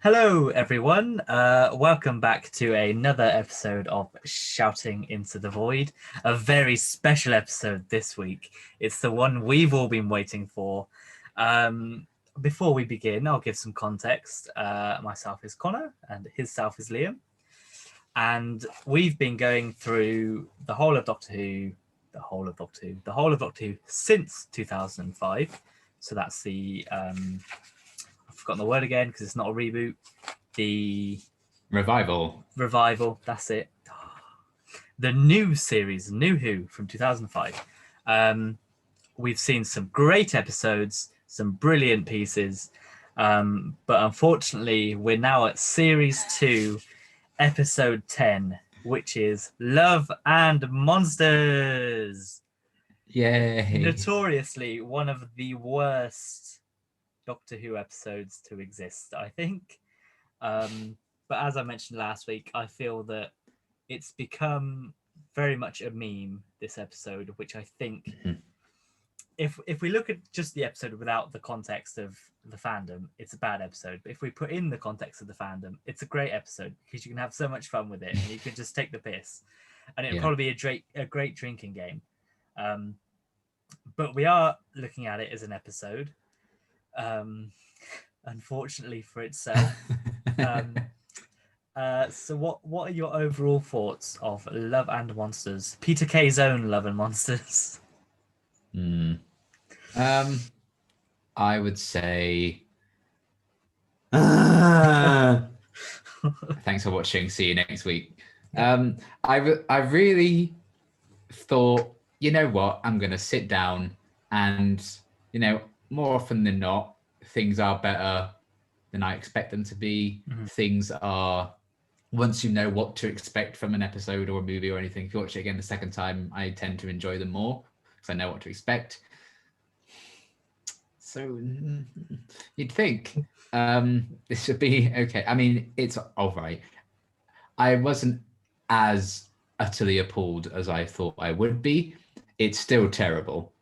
Hello, everyone. Welcome back to another episode of Shouting into the Void. A very special episode this week. It's the one we've all been waiting for. Before we begin, I'll give some context. Myself is Connor, and his self is Liam. And we've been going through the whole of Doctor Who, the whole of Doctor Who since 2005. So that's the I've forgotten the word again because it's not a reboot. The Revival. That's it. The new series, New Who from 2005. We've seen some great episodes, some brilliant pieces, but unfortunately, we're now at Series 2, Episode 10, which is Love and Monsters. Yay. Notoriously one of the worst Doctor Who episodes to exist, I think. But as I mentioned last week, I feel that it's become very much a meme, this episode, which I think if we look at just the episode without the context of the fandom, it's a bad episode. But if we put in the context of the fandom, it's a great episode because you can have so much fun with it and you can just take the piss. And it'll probably be a great drinking game. But we are looking at it as an episode. Unfortunately for itself. So what are your overall thoughts of Love and Monsters? Peter Kay's own Love and Monsters. I would say thanks for watching. See you next week. I really thought, you know what, I'm gonna sit down and, more often than not, things are better than I expect them to be. Things are, once you know what to expect from an episode or a movie or anything, if you watch it again the second time, I tend to enjoy them more because I know what to expect. So you'd think this should be okay. I mean, it's all right. I wasn't as utterly appalled as I thought I would be. It's still terrible,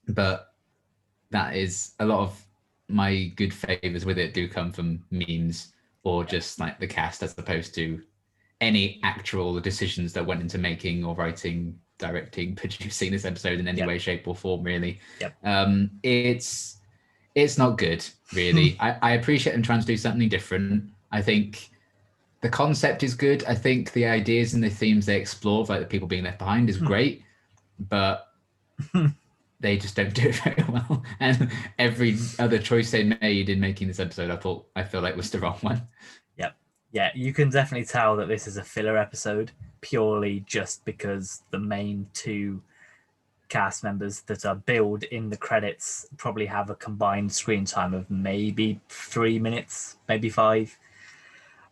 but that is a lot of my good favors with it do come from memes or just like the cast as opposed to any actual decisions that went into making or writing, directing, producing this episode in any way, shape or form, really. It's not good, really. I appreciate them trying to do something different. I think the concept is good. I think the ideas and the themes they explore, like the people being left behind, is great, but they just don't do it very well. And every other choice they made in making this episode, I feel like was the wrong one. Yeah, you can definitely tell that this is a filler episode purely just because the main two cast members that are billed in the credits probably have a combined screen time of maybe 3 minutes, maybe 5,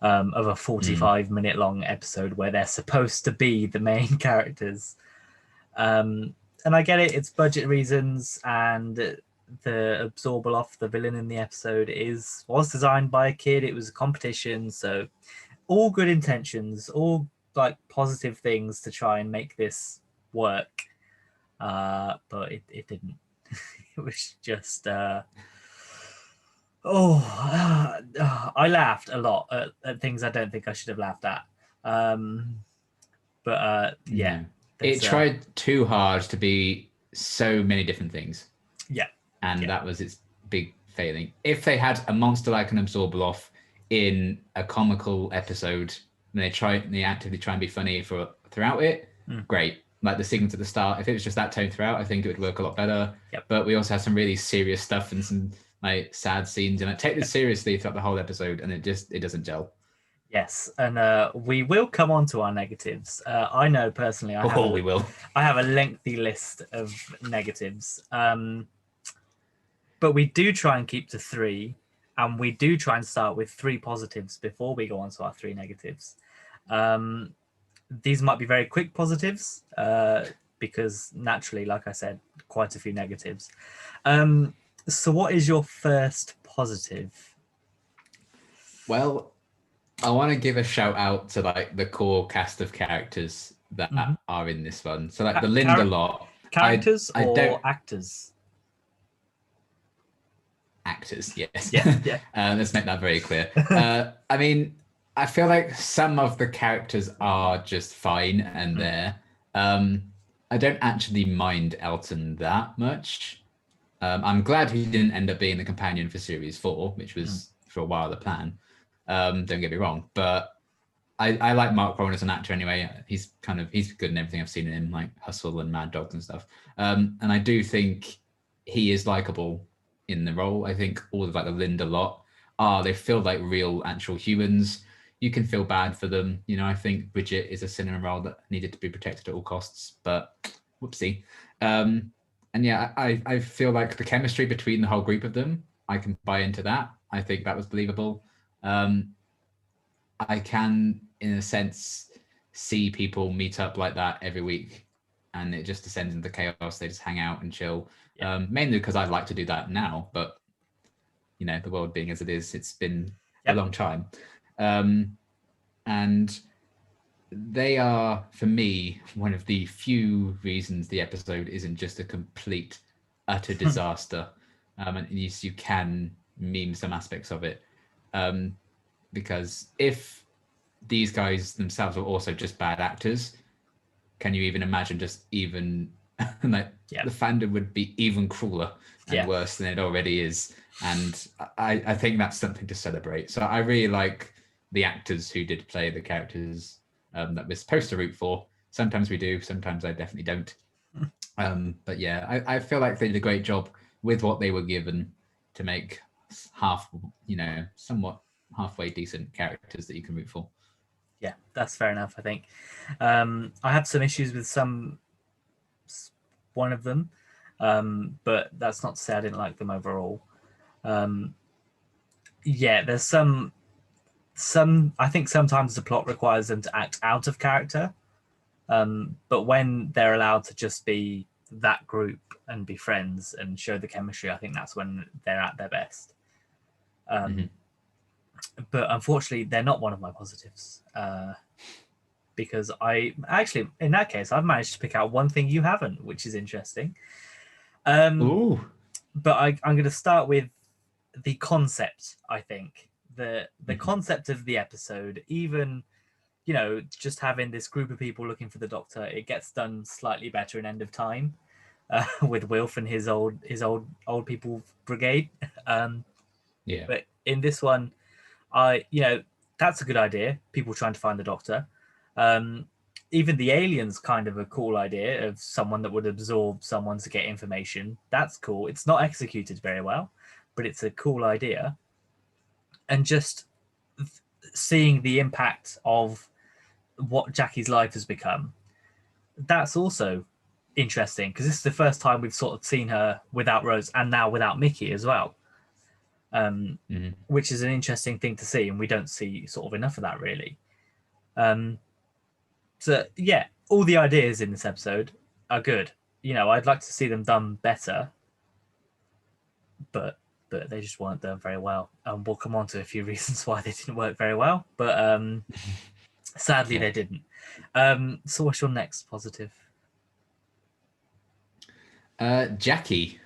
of a 45-minute long episode where they're supposed to be the main characters. And I get it, it's budget reasons, and the Absorbaloff, the villain in the episode, was designed by a kid. It was a competition, so all good intentions, all like positive things to try and make this work. But it didn't. It was just I laughed a lot at things I don't think I should have laughed at. It tried too hard to be so many different things. And that was its big failing. If they had a monster like an Absorbaloff in a comical episode and they actively try and be funny throughout it, great. Like the sequence at the start, if it was just that tone throughout, I think it would work a lot better. But we also had some really serious stuff and some like sad scenes, and take this seriously throughout the whole episode, and it doesn't gel. Yes, and we will come on to our negatives. I know personally, we will. I have a lengthy list of negatives, but we do try and keep to 3, and we do try and start with 3 positives before we go on to our 3 negatives. These might be very quick positives because naturally, like I said, quite a few negatives. So what is your first positive? Well, I want to give a shout out to like the core cast of characters that are in this one. So like the Linda lot. Characters or actors? actors. Yes. Yeah. Let's make that very clear. I mean, I feel like some of the characters are just fine and there. I don't actually mind Elton that much. I'm glad he didn't end up being the companion for series 4, which was for a while the plan. Don't get me wrong, but I like Mark Warren as an actor anyway. He's good in everything I've seen in him, like Hustle and Mad Dogs and stuff. And I do think he is likable in the role. I think all of like the Linda lot they feel like real actual humans. You can feel bad for them. You know, I think Bridget is a cinema role that needed to be protected at all costs, but whoopsie. And yeah, I feel like the chemistry between the whole group of them, I can buy into that. I think that was believable. I can, in a sense, see people meet up like that every week and it just descends into chaos. They just hang out and chill. Yeah. Mainly because I'd like to do that now, but you know, the world being as it is, it's been a long time. And they are, for me, one of the few reasons the episode isn't just a complete, utter disaster. And at least you can meme some aspects of it. Because if these guys themselves were also just bad actors, can you even imagine just even like the fandom would be even crueler and worse than it already is. And I think that's something to celebrate. So I really like the actors who did play the characters that we're supposed to root for. Sometimes we do, sometimes I definitely don't. But yeah, I feel like they did a great job with what they were given to make somewhat halfway decent characters that you can root for. Yeah, that's fair enough, I think. I had some issues with one of them, but that's not to say I didn't like them overall. There's some I think sometimes the plot requires them to act out of character, but when they're allowed to just be that group and be friends and show the chemistry, I think that's when they're at their best. But unfortunately, they're not one of my positives, because I actually, in that case, I've managed to pick out one thing you haven't, which is interesting. Ooh. But I'm going to start with the concept. I think the concept of the episode, even just having this group of people looking for the Doctor, it gets done slightly better in End of Time, with Wilf and his old people brigade. But in this one, that's a good idea. People trying to find the Doctor. Even the aliens, kind of a cool idea of someone that would absorb someone to get information. That's cool. It's not executed very well, but it's a cool idea. And just seeing the impact of what Jackie's life has become, that's also interesting, because this is the first time we've sort of seen her without Rose and now without Mickey as well. Which is an interesting thing to see, and we don't see sort of enough of that really. So yeah, all the ideas in this episode are good. I'd like to see them done better, but they just weren't done very well. We'll come on to a few reasons why they didn't work very well, but sadly they didn't. So what's your next positive? Jackie.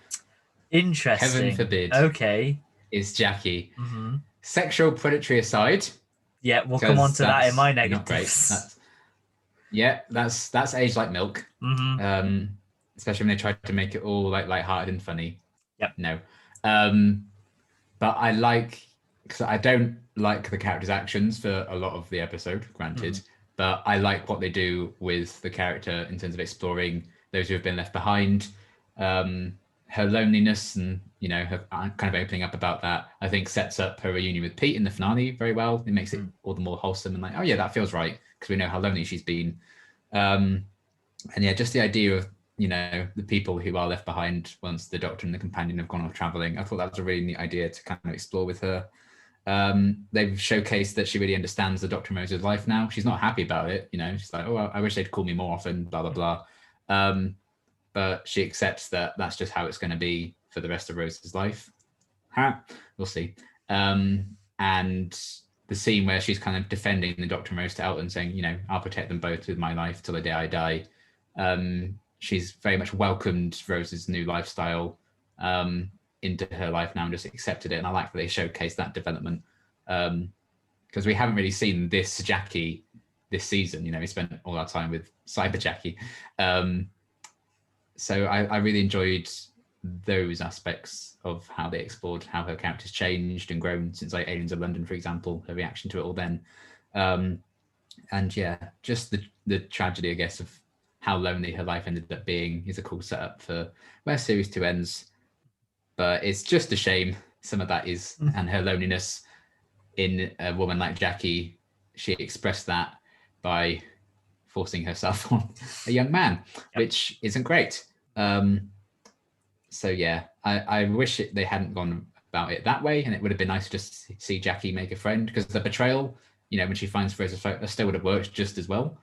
Interesting. Heaven forbid. Okay. Is Jackie. Sexual predatory aside. Yeah, we'll come on to that in my negatives. That's aged like milk. Especially when they tried to make it all like lighthearted and funny. Yep. No. But because I don't like the character's actions for a lot of the episode, granted, but I like what they do with the character in terms of exploring those who have been left behind, her loneliness, and her kind of opening up about that. I think sets up her reunion with Pete in the finale very well. It makes it all the more wholesome and like, oh yeah, that feels right, because we know how lonely she's been. And yeah, just the idea of the people who are left behind once the Doctor and the companion have gone off traveling. I thought that was a really neat idea to kind of explore with her. They've showcased that she really understands the Dr. Moses life now. She's not happy about it. She's like, oh, I wish they'd call me more often, blah, blah, blah. But she accepts that that's just how it's going to be for the rest of Rose's life. We'll see. And the scene where she's kind of defending the Dr. Rose to Elton, saying, I'll protect them both with my life till the day I die. She's very much welcomed Rose's new lifestyle. into her life now and just accepted it. And I like that they showcase that development, because we haven't really seen this Jackie this season. You know, we spent all our time with Cyber Jackie. So I really enjoyed those aspects of how they explored how her character's changed and grown since like Aliens of London, for example, her reaction to it all then. And yeah, just the tragedy, I guess, of how lonely her life ended up being is a cool setup for where series 2 ends. But it's just a shame some of that is, and her loneliness in a woman like Jackie, she expressed that by forcing herself on a young man, which isn't great. So yeah, I wish they hadn't gone about it that way, and it would have been nice to just see Jackie make a friend, because the betrayal, you know, when she finds Fraser still would have worked just as well.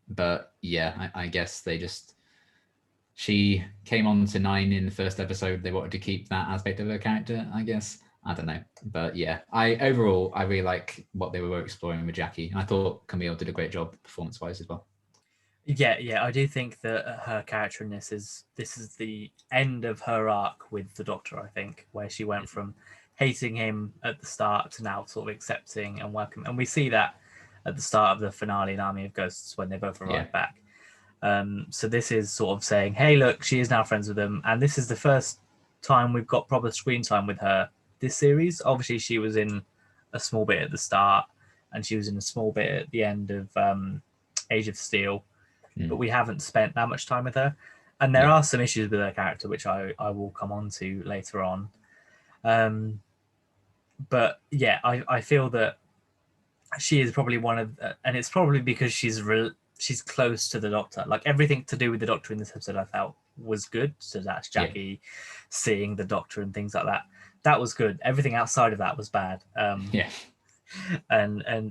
But yeah, I guess she came on to 9 in the first episode. They wanted to keep that aspect of her character, I guess. I don't know. But yeah, I really like what they were exploring with Jackie. And I thought Camille did a great job performance-wise as well. Yeah, I do think that her character in this is the end of her arc with the Doctor, I think, where she went from hating him at the start to now sort of accepting and welcoming. And we see that at the start of the finale in Army of Ghosts when they both arrive back. So this is sort of saying, hey, look, she is now friends with them. And this is the first time we've got proper screen time with her this series. Obviously, she was in a small bit at the start and she was in a small bit at the end of Age of Steel. But we haven't spent that much time with her. And there are some issues with her character, which I will come on to later on. But yeah, I feel that she is probably one of, and it's probably because she's close to the Doctor. Like everything to do with the Doctor in this episode, I felt was good. So that's Jackie seeing the Doctor and things like that. That was good. Everything outside of that was bad. And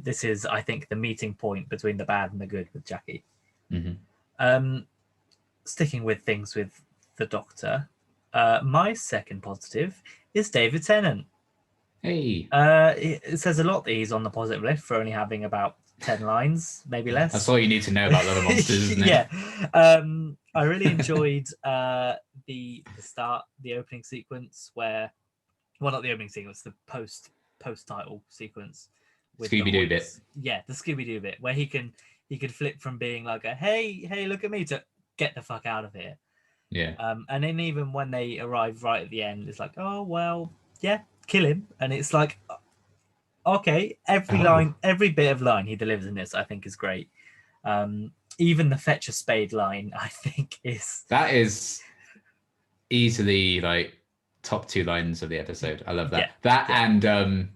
this is, I think, the meeting point between the bad and the good with Jackie. Sticking with things with the Doctor, my second positive is David Tennant. Hey. It says a lot that he's on the positive list for only having about 10 lines, maybe less. That's all you need to know about Little Monsters, isn't it? Yeah. I really enjoyed the opening sequence where, well, not the opening sequence, the post-title sequence. Scooby-Doo bit. Yeah, the Scooby-Doo bit, where he could flip from being like a, hey, look at me, to get the fuck out of here. Yeah. And then even when they arrive right at the end, it's like, oh, well, yeah, kill him. And it's like, okay, every bit of line he delivers in this, I think, is great. Even the fetch a spade line, I think, that is easily like top 2 lines of the episode. I love that. And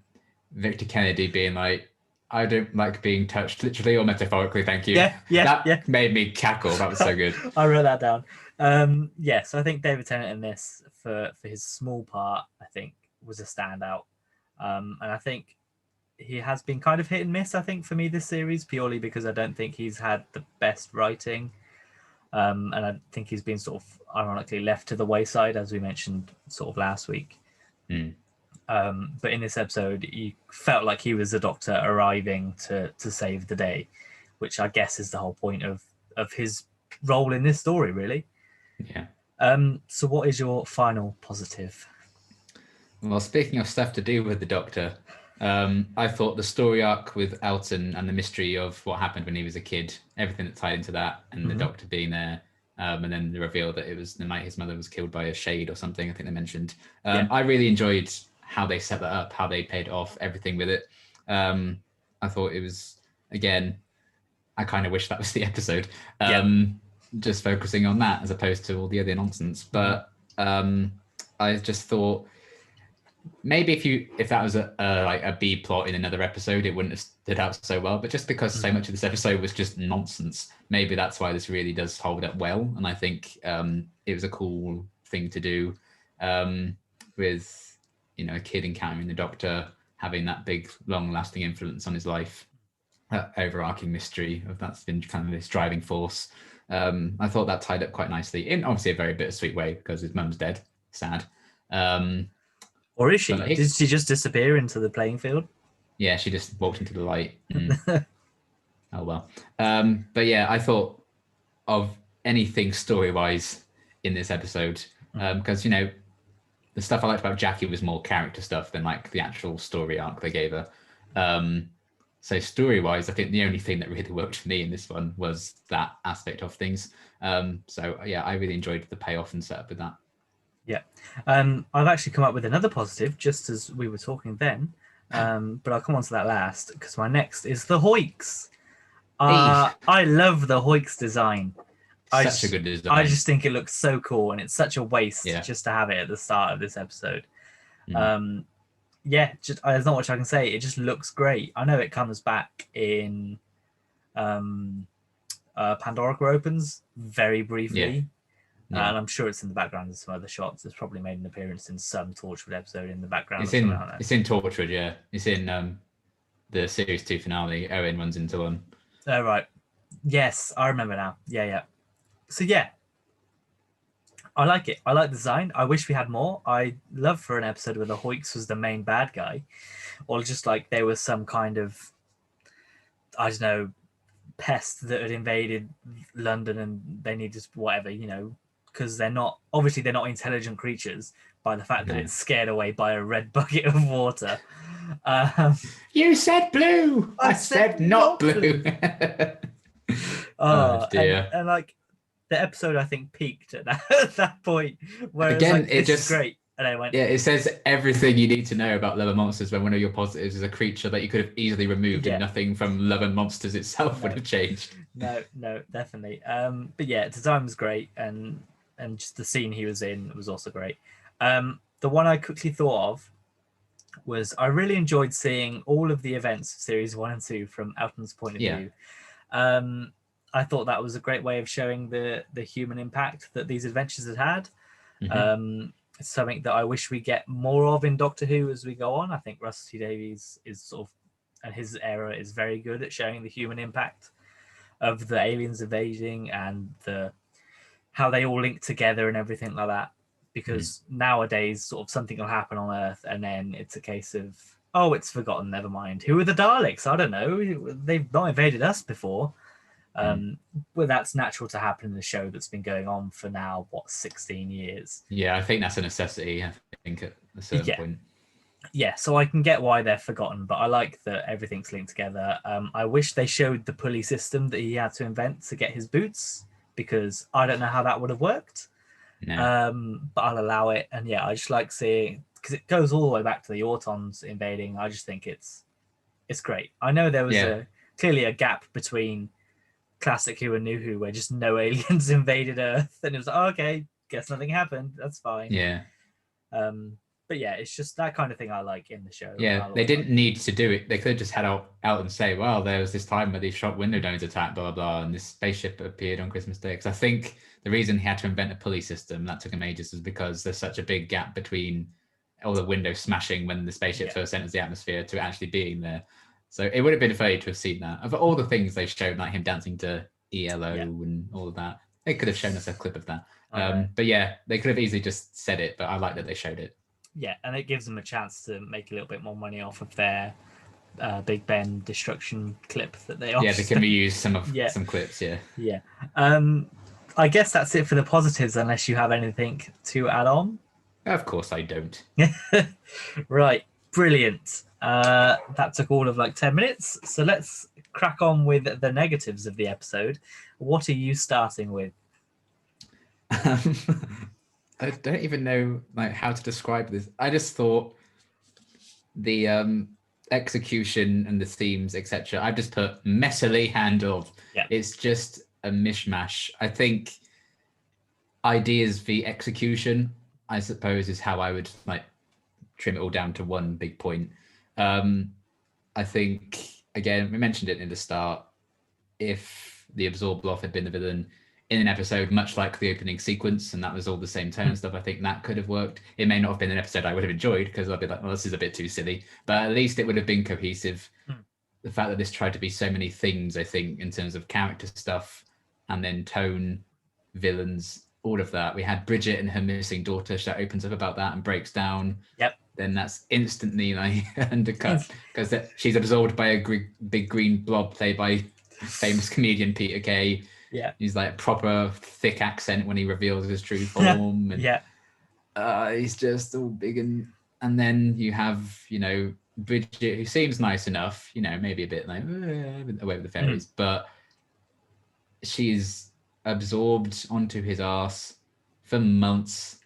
Victor Kennedy being like, I don't like being touched, literally or metaphorically, thank you. That made me cackle. That was so good. I wrote that down. So I think David Tennant in this, for his small part, I think, was a standout. And I think he has been kind of hit and miss, I think, for me this series, purely because I don't think he's had the best writing. And I think he's been sort of ironically left to the wayside, as we mentioned sort of last week. But in this episode, you felt like he was the Doctor arriving to save the day, which I guess is the whole point of his role in this story, really. Yeah. So what is your final positive? Well, speaking of stuff to do with the Doctor, I thought the story arc with Elton and the mystery of what happened when he was a kid, everything that tied into that, and the Doctor being there, and then the reveal that it was the night his mother was killed by a shade or something, I think they mentioned. I really enjoyed how they set that up, how they paid off, everything with it. I thought it was, again, I kind of wish that was the episode. Just focusing on that as opposed to all the other nonsense. But I just thought maybe if that was a B plot in another episode, it wouldn't have stood out so well. But just because so much of this episode was just nonsense, maybe that's why this really does hold up well. And I think it was a cool thing to do with, you know, a kid encountering the Doctor, having that big, long-lasting influence on his life, that overarching mystery of that's been kind of this driving force. I thought that tied up quite nicely in obviously a very bittersweet way because his mum's dead. Sad. Or is she? Did she just disappear into the playing field? Yeah, she just walked into the light. Oh well. But yeah, I thought of anything story-wise in this episode because, you know, the stuff I liked about Jackie was more character stuff than like the actual story arc they gave her. So story-wise, I think the only thing that really worked for me in this one was that aspect of things. So yeah, I really enjoyed the payoff and setup with that. Yeah. I've actually come up with another positive just as we were talking then. But I'll come on to that last because my next is the Hoiks. I love the Hoiks design. Such a good design. I just think it looks so cool, and it's such a waste Yeah. just to have it at the start of this episode. Mm. Just there's not much I can say. It just looks great. I know it comes back in Pandorica Opens very briefly. Yeah. And I'm sure it's in the background of some other shots. It's probably made an appearance in some Torchwood episode in the background. It's in Torchwood, yeah. It's in the series 2 finale. Owen runs into one. Oh right. Yes, I remember now. Yeah. So yeah. I like it. I like the design. I wish we had more. I'd love for an episode where the Hoiks was the main bad guy. Or just like there was some kind of, I don't know, pest that had invaded London and they needed whatever, because they're not intelligent creatures by the fact that it's scared away by a red bucket of water. You said blue. I said not blue. Oh dear. And like the episode I think peaked at that point where again it's just great. And I went, yeah, it says everything you need to know about Love and Monsters when one of your positives is a creature that you could have easily removed and nothing from Love and Monsters itself would have changed. No, definitely. But yeah, design was great and just the scene he was in was also great. The one I quickly thought of was I really enjoyed seeing all of the events of series 1 and 2 from Elton's point of view. I thought that was a great way of showing the human impact that these adventures had. It's something that I wish we get more of in Doctor Who as we go on. I think Russell T Davies is sort of, and his era is very good at showing the human impact of the aliens invading and how they all link together and everything like that. Because nowadays, sort of something will happen on Earth and then it's a case of, oh, it's forgotten, never mind. Who are the Daleks? I don't know. They've not invaded us before. Well, that's natural to happen in the show that's been going on for now, 16 years? Yeah, I think that's a necessity, I think, at a certain point. Yeah, so I can get why they're forgotten, but I like that everything's linked together. I wish they showed the pulley system that he had to invent to get his boots, because I don't know how that would have worked. No. But I'll allow it. And yeah, I just like seeing, because it goes all the way back to the Autons invading. I just think it's great. I know there was clearly a gap between Classic Who and New Who where just no aliens invaded Earth, and it was like, oh, okay, guess nothing happened, that's fine. But yeah, it's just that kind of thing I like in the show. Yeah, they didn't need to do it. They could have just had out and say, well, there was this time where these shop window domes attacked, blah, blah, and this spaceship appeared on Christmas Day. Because I think the reason he had to invent a pulley system, that took him ages, was because there's such a big gap between all the windows smashing when the spaceship first enters the atmosphere to actually being there. So it would have been funny to have seen that. Of all the things they showed, like him dancing to ELO and all of that, they could have shown us a clip of that. But yeah, they could have easily just said it, but I like that they showed it. Yeah, and it gives them a chance to make a little bit more money off of their Big Ben destruction clip that they offer. Yeah, they can reuse some clips, Yeah. I guess that's it for the positives, unless you have anything to add on. Of course I don't. Right, brilliant. That took all of like 10 minutes. So let's crack on with the negatives of the episode. What are you starting with? I don't even know how to describe this. I just thought the execution and the themes, etc. I've just put messily handled. Yeah. It's just a mishmash. I think ideas v execution, I suppose, is how I would trim it all down to one big point. I think, again, we mentioned it in the start, if the Absorbloff had been the villain in an episode, much like the opening sequence, and that was all the same tone and stuff, I think that could have worked. It may not have been an episode I would have enjoyed, because I'd be like, well, this is a bit too silly, but at least it would have been cohesive. The fact that this tried to be so many things, I think, in terms of character stuff, and then tone, villains, all of that. We had Bridget and her missing daughter. That opens up about that and breaks down. Yep. Then that's instantly undercut, because she's absorbed by a big green blob played by famous comedian Peter Kay. Yeah. He's proper thick accent when he reveals his true form. And yeah. he's just all big and then you have, Bridget, who seems nice enough, maybe a bit like away with the fairies, but she's absorbed onto his ass for months,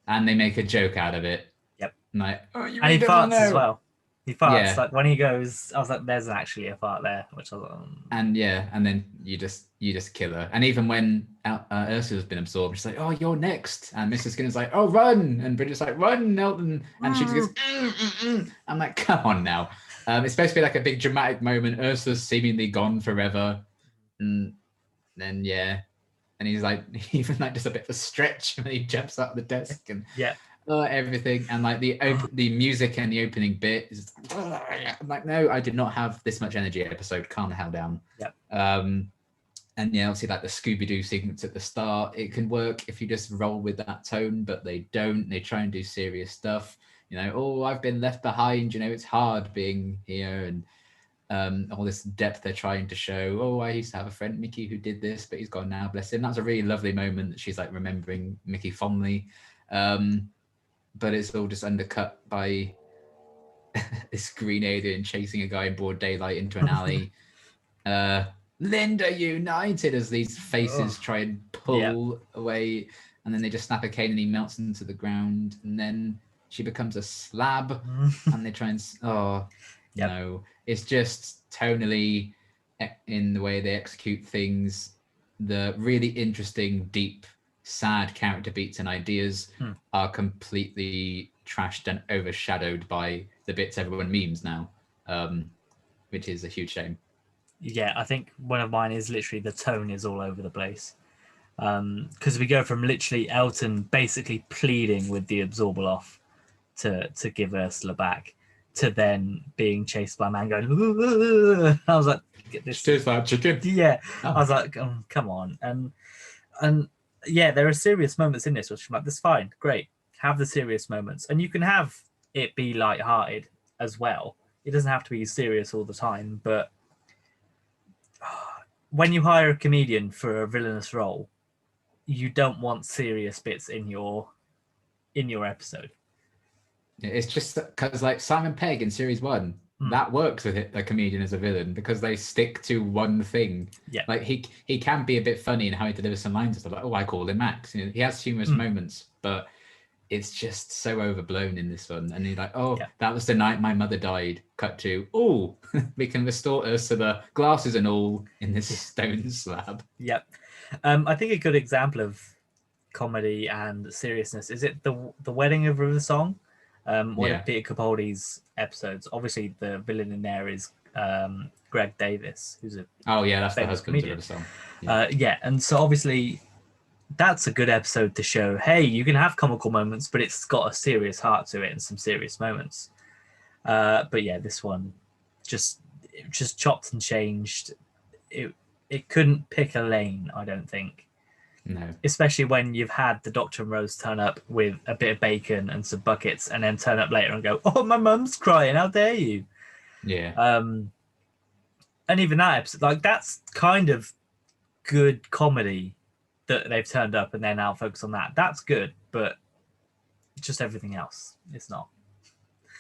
and they make a joke out of it. Yep. Like, oh, you And he really don't farts know. as well. He farts. Yeah. Like when he goes, I was like, "There's actually a fart there," which I was like, And then you just kill her. And even when Ursula's been absorbed, she's like, "Oh, you're next." And Mr. Skinner's like, "Oh, run!" And Bridget's like, "Run, Elton!" And she just goes, I'm like, "Come on now." It's supposed to be like a big dramatic moment. Ursula's seemingly gone forever, and then and he's like, even like just a bit of a stretch when he jumps up the desk and everything, and like the music and the opening bit is I'm like, no, I did not have this much energy episode. Calm the hell down. And obviously like the Scooby-Doo sequence at the start, it can work if you just roll with that tone, but they don't. They try and do serious stuff, oh, I've been left behind, it's hard being here, and all this depth they're trying to show. Oh, I used to have a friend, Mickey, who did this, but he's gone now, bless him. That's a really lovely moment that she's like remembering Mickey fondly. But it's all just undercut by this green alien chasing a guy in broad daylight into an alley. Linda United, as these faces try and pull away, and then they just snap a cane and he melts into the ground, and then she becomes a slab, and they try and no, it's just tonally in the way they execute things. The really interesting, deep, sad character beats and ideas are completely trashed and overshadowed by the bits everyone memes now, which is a huge shame. Yeah, I think one of mine is literally the tone is all over the place. Because we go from literally Elton basically pleading with the Absorbaloff to give Ursula back, to then being chased by a man going, "Ooh." I was like, "Get this tastes like chicken." Yeah, I was like, come on. And yeah, there are serious moments in this, which I'm like, that's fine, great. Have the serious moments, and you can have it be light-hearted as well. It doesn't have to be serious all the time, but when you hire a comedian for a villainous role, you don't want serious bits in your episode. It's just because like Simon Pegg in series 1, that works with a comedian as a villain because they stick to one thing. Yeah, like he can be a bit funny in how he delivers some lines and stuff. Like, oh, I call him Max. He has humorous moments, but it's just so overblown in this one. And he's like, oh, that was the night my mother died. Cut to, oh, we can restore Ursula, glasses and all, in this stone slab. Yep. I think a good example of comedy and seriousness is it the Wedding of River Song, one of Peter Capaldi's episodes. Obviously, the villain in there is Greg Davis, who's that's the husband of River Song. And so obviously that's a good episode to show, hey, you can have comical moments, but it's got a serious heart to it and some serious moments. But yeah, this one just chopped and changed. It couldn't pick a lane, I don't think. No. Especially when you've had the Doctor and Rose turn up with a bit of bacon and some buckets, and then turn up later and go, "Oh, my mum's crying! How dare you!" Yeah. And even that episode, like, that's kind of good comedy that they've turned up and they're now focused on that. That's good, but just everything else, it's not.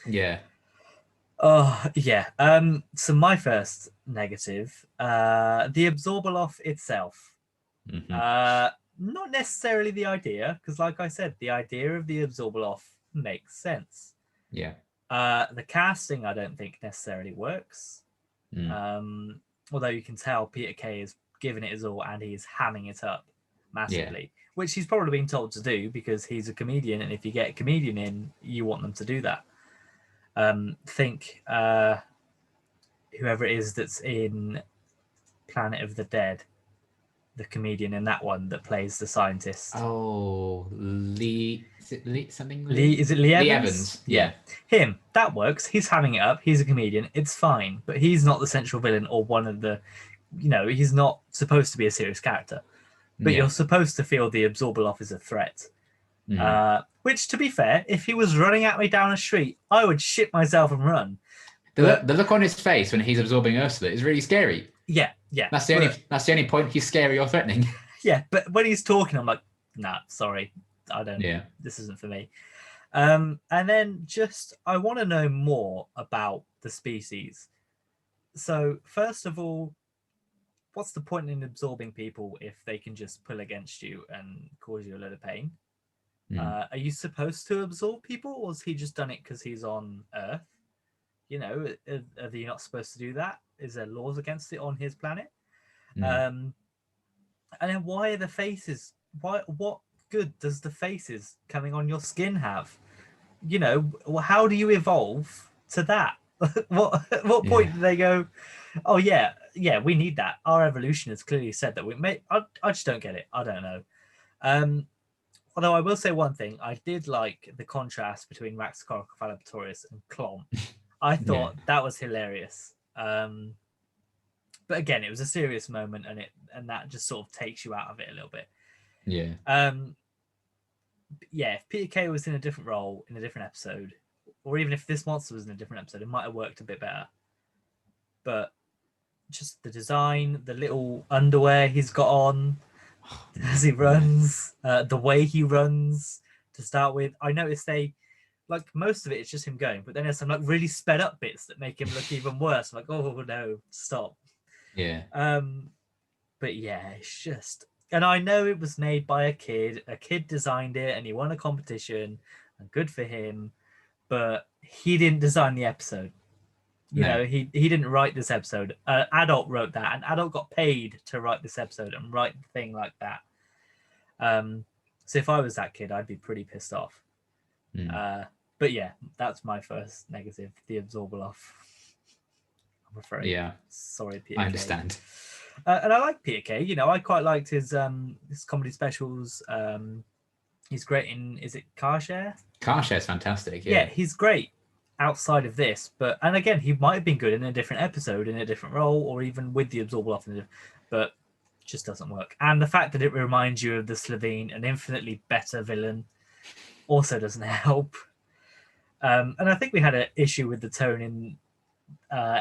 Yeah. Oh, yeah. So my first negative, the Absorbaloff itself. Not necessarily the idea, because like I said, the idea of the Absorbaloff makes sense. Yeah. The casting, I don't think necessarily works. Although you can tell Peter Kay is giving it his all and he is hamming it up massively, which he's probably been told to do because he's a comedian, and if you get a comedian in, you want them to do that. Think whoever it is that's in Planet of the Dead, the comedian in that one that plays the scientist. Oh, Lee. Is it Lee something? Is it Lee Evans? Lee Evans. Yeah. Him. That works. He's hamming it up. He's a comedian. It's fine. But he's not the central villain or one of the, he's not supposed to be a serious character. But you're supposed to feel the Absorbaloff is a threat. Which, to be fair, if he was running at me down a street, I would shit myself and run. The look on his face when he's absorbing Ursula is really scary. Yeah. That's the only point he's scary or threatening. Yeah, but when he's talking, I'm like, nah, sorry, I don't. Yeah. This isn't for me. And then just I want to know more about the species. So first of all, what's the point in absorbing people if they can just pull against you and cause you a lot of pain? Are you supposed to absorb people, or has he just done it because he's on Earth? You know, are they not supposed to do that? Is there laws against it on his planet? And then why are the faces? What good does the faces coming on your skin have? You know, how do you evolve to that? What point do they go? Oh yeah, we need that. Our evolution has clearly said that we may. I just don't get it. I don't know. Although I will say one thing, I did like the contrast between Raxacoricofallapatorius and Clomp. I thought that was hilarious. But again, it was a serious moment, and that just sort of takes you out of it a little bit. Yeah. If Peter Kay was in a different role in a different episode, or even if this monster was in a different episode, it might have worked a bit better. But just the design, the little underwear he's got on as he runs, the way he runs to start with. I noticed like most of it is just him going, but then there's some like really sped up bits that make him look even worse. I'm like, oh no, stop. Yeah. But yeah, it's just, and I know it was made by a kid. A kid designed it, and he won a competition, and good for him. But he didn't design the episode. You know, he didn't write this episode. Adult wrote that. An adult got paid to write this episode and write the thing like that. So if I was that kid, I'd be pretty pissed off. But yeah, that's my first negative, the Absorbaloff. I'm afraid. Yeah. Sorry, Peter I understand. And I like Peter Kay. You know, I quite liked his comedy specials. He's great in, is it Car Share? Car Share's fantastic. Yeah, he's great outside of this. And again, he might have been good in a different episode, in a different role, or even with the Absorbaloff, but just doesn't work. And the fact that it reminds you of the Slitheen, an infinitely better villain, also doesn't help. And I think we had an issue with the tone in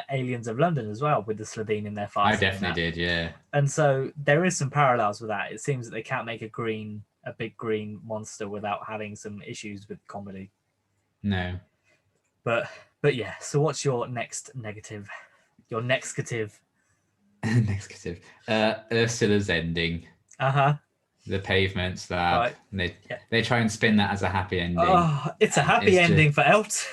Aliens of London as well, with the Slitheen in their fight. I definitely did, yeah. And so there is some parallels with that. It seems that they can't make a big green monster without having some issues with comedy. No. But yeah, so what's your next negative? Your nexcative? Nexcative. Ursula's ending. The pavement slab. Right. They try and spin that as a happy ending. Oh, it's a happy ending for Elt.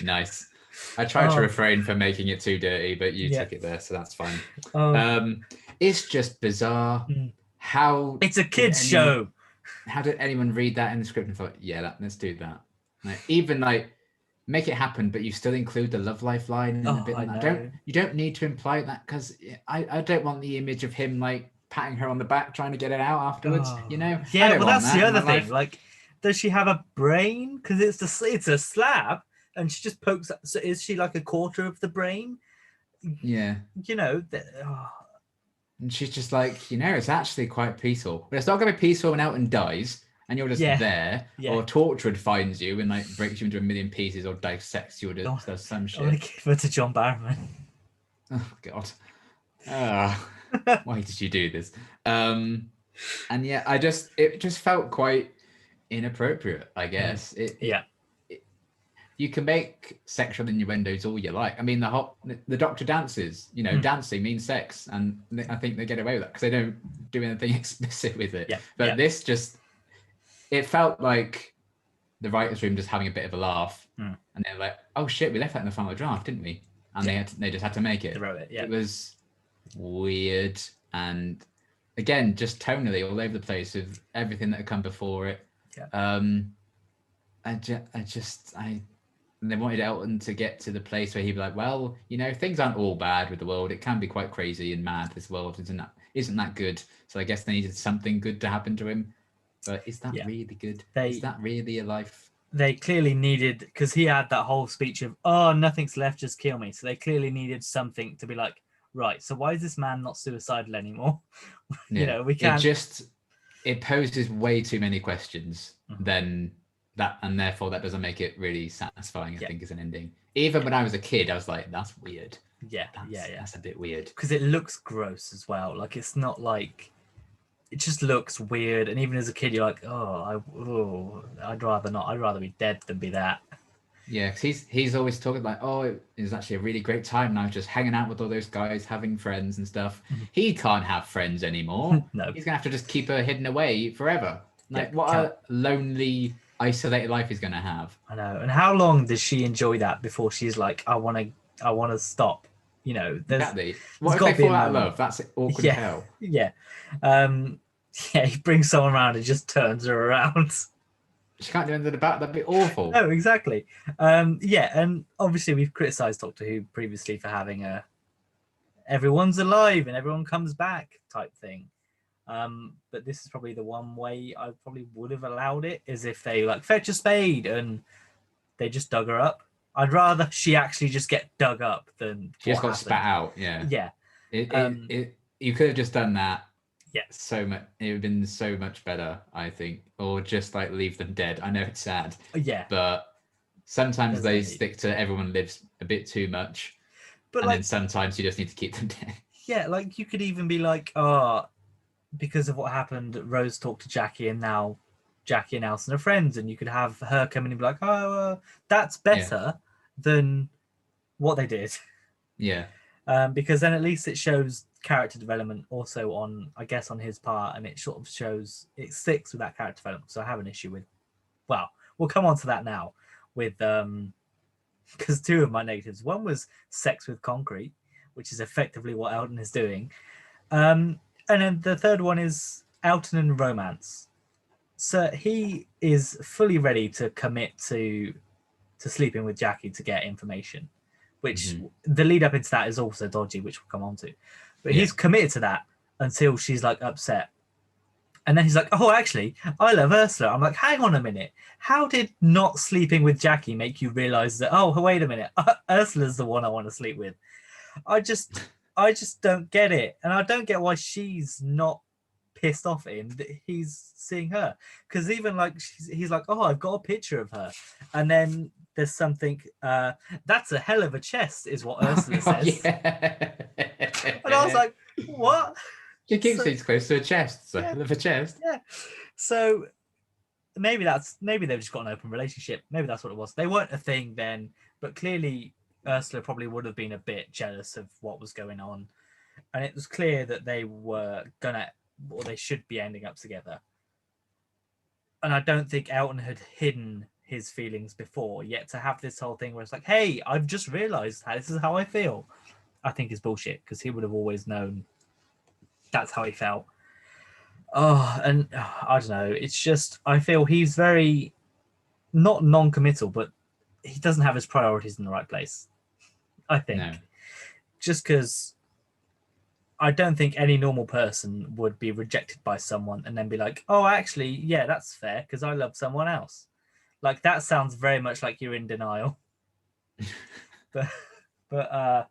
Nice. I tried to refrain from making it too dirty, but you took it there, so that's fine. It's just bizarre. How it's a kids show. How did anyone read that in the script and thought, let's do that? Even make it happen, but you still include the love life line in a bit like that. You don't need to imply that, because I don't want the image of him patting her on the back trying to get it out afterwards. Yeah, well, that's the other thing. Like, does she have a brain? Because it's a slab, and she just pokes. So is she like a quarter of the brain? Yeah. And she's just like, it's actually quite peaceful, but it's not going to be peaceful when Elton dies and you're just there, or Torchwood finds you and breaks you into a million pieces, or dissects you, or does some shit. I want to give her to John Barrowman. Oh God. Why did you do this? And it just felt quite inappropriate, I guess. You can make sexual innuendos all you like. I mean, the Doctor dances, dancing means sex, and I think they get away with that because they don't do anything explicit with it. This just, it felt like the writers' room just having a bit of a laugh, and they're like, "Oh shit, we left that in the final draft, didn't we?" And they just had to make it. They wrote it. Yeah. It was weird, and again, just tonally all over the place with everything that had come before it. They wanted Elton to get to the place where he'd be like, well, things aren't all bad with the world. It can be quite crazy and mad. This world isn't that good. So I guess they needed something good to happen to him. But is that really good? Is that really a life? They clearly needed, because he had that whole speech of, oh, nothing's left, just kill me. So they clearly needed something to be like, right, so why is this man not suicidal anymore? We can't. It poses way too many questions than that, and therefore that doesn't make it really satisfying, I think, as an ending. Even when I was a kid, I was like, that's weird. That's a bit weird. Because it looks gross as well. Like, it's not like it just looks weird. And even as a kid, you're like, I'd rather not. I'd rather be dead than be that. Yeah, 'cause he's always talking like, oh, it was actually a really great time, and I was just hanging out with all those guys, having friends and stuff. He can't have friends anymore. No, He's gonna have to just keep her hidden away forever. yeah, Like, what can't. a lonely, isolated life he's gonna have. I know. And how long does she enjoy that before she's like, I want to stop? You know, Exactly. there's What if got they to be a fall out of moment. love? That's awkward as Yeah, hell. yeah, um, yeah. He brings someone around and just turns her around. She can't do anything about that. That'd be awful. No, exactly. Yeah, and obviously we've criticised Doctor Who previously for having a everyone's alive and everyone comes back type thing. But this is probably the one way I probably would have allowed it, is if they like fetch a spade and they just dug her up. I'd rather she actually just get dug up than She just what got spat happened. out. Yeah. Yeah, You could have just done that. yeah, So much. It would have been so much better, I think. Or just like leave them dead. I know it's sad, yeah. but sometimes There's they no need. stick to everyone lives a bit too much, But and then like, sometimes you just need to keep them dead. yeah, like you could even be like, oh, because of what happened, Rose talked to Jackie, and now Jackie and Alison are friends, and you could have her come in and be like, oh, that's better than what they did. Yeah. Because then at least it shows character development also on, I guess, on his part, and it sort of shows it sticks with that character development. So I have an issue with, well, we'll come on to that now with because two of my negatives. One was sex with concrete, which is effectively what Elton is doing. And then the third one is Elton and romance. So he is fully ready to commit to sleeping with Jackie to get information, which the lead up into that is also dodgy, which we'll come on to. But he's committed to that until she's like upset. And then he's like, oh, actually, I love Ursula. I'm like, hang on a minute. How did not sleeping with Jackie make you realize that, oh, wait a minute, Ursula's the one I want to sleep with? I just don't get it. And I don't get why she's not pissed off at him that he's seeing her. Because even like, he's like, oh, I've got a picture of her. And then there's something, that's a hell of a chest, is what Ursula says. Yeah. And I was like, what? She keeps things close to her chest. So hell of a chest. Yeah. So maybe they've just got an open relationship. Maybe that's what it was. They weren't a thing then, but clearly Ursula probably would have been a bit jealous of what was going on. And it was clear that they were gonna, or they should be ending up together. And I don't think Elton had hidden his feelings before, yet to have this whole thing where it's like, hey, I've just realized this is how I feel, I think is bullshit, because he would have always known that's how he felt. Oh, and I don't know. It's just, I feel he's very not non-committal, but he doesn't have his priorities in the right place, I think. No. Just because I don't think any normal person would be rejected by someone and then be like, oh, actually, yeah, that's fair because I love someone else. Like, that sounds very much like you're in denial. but I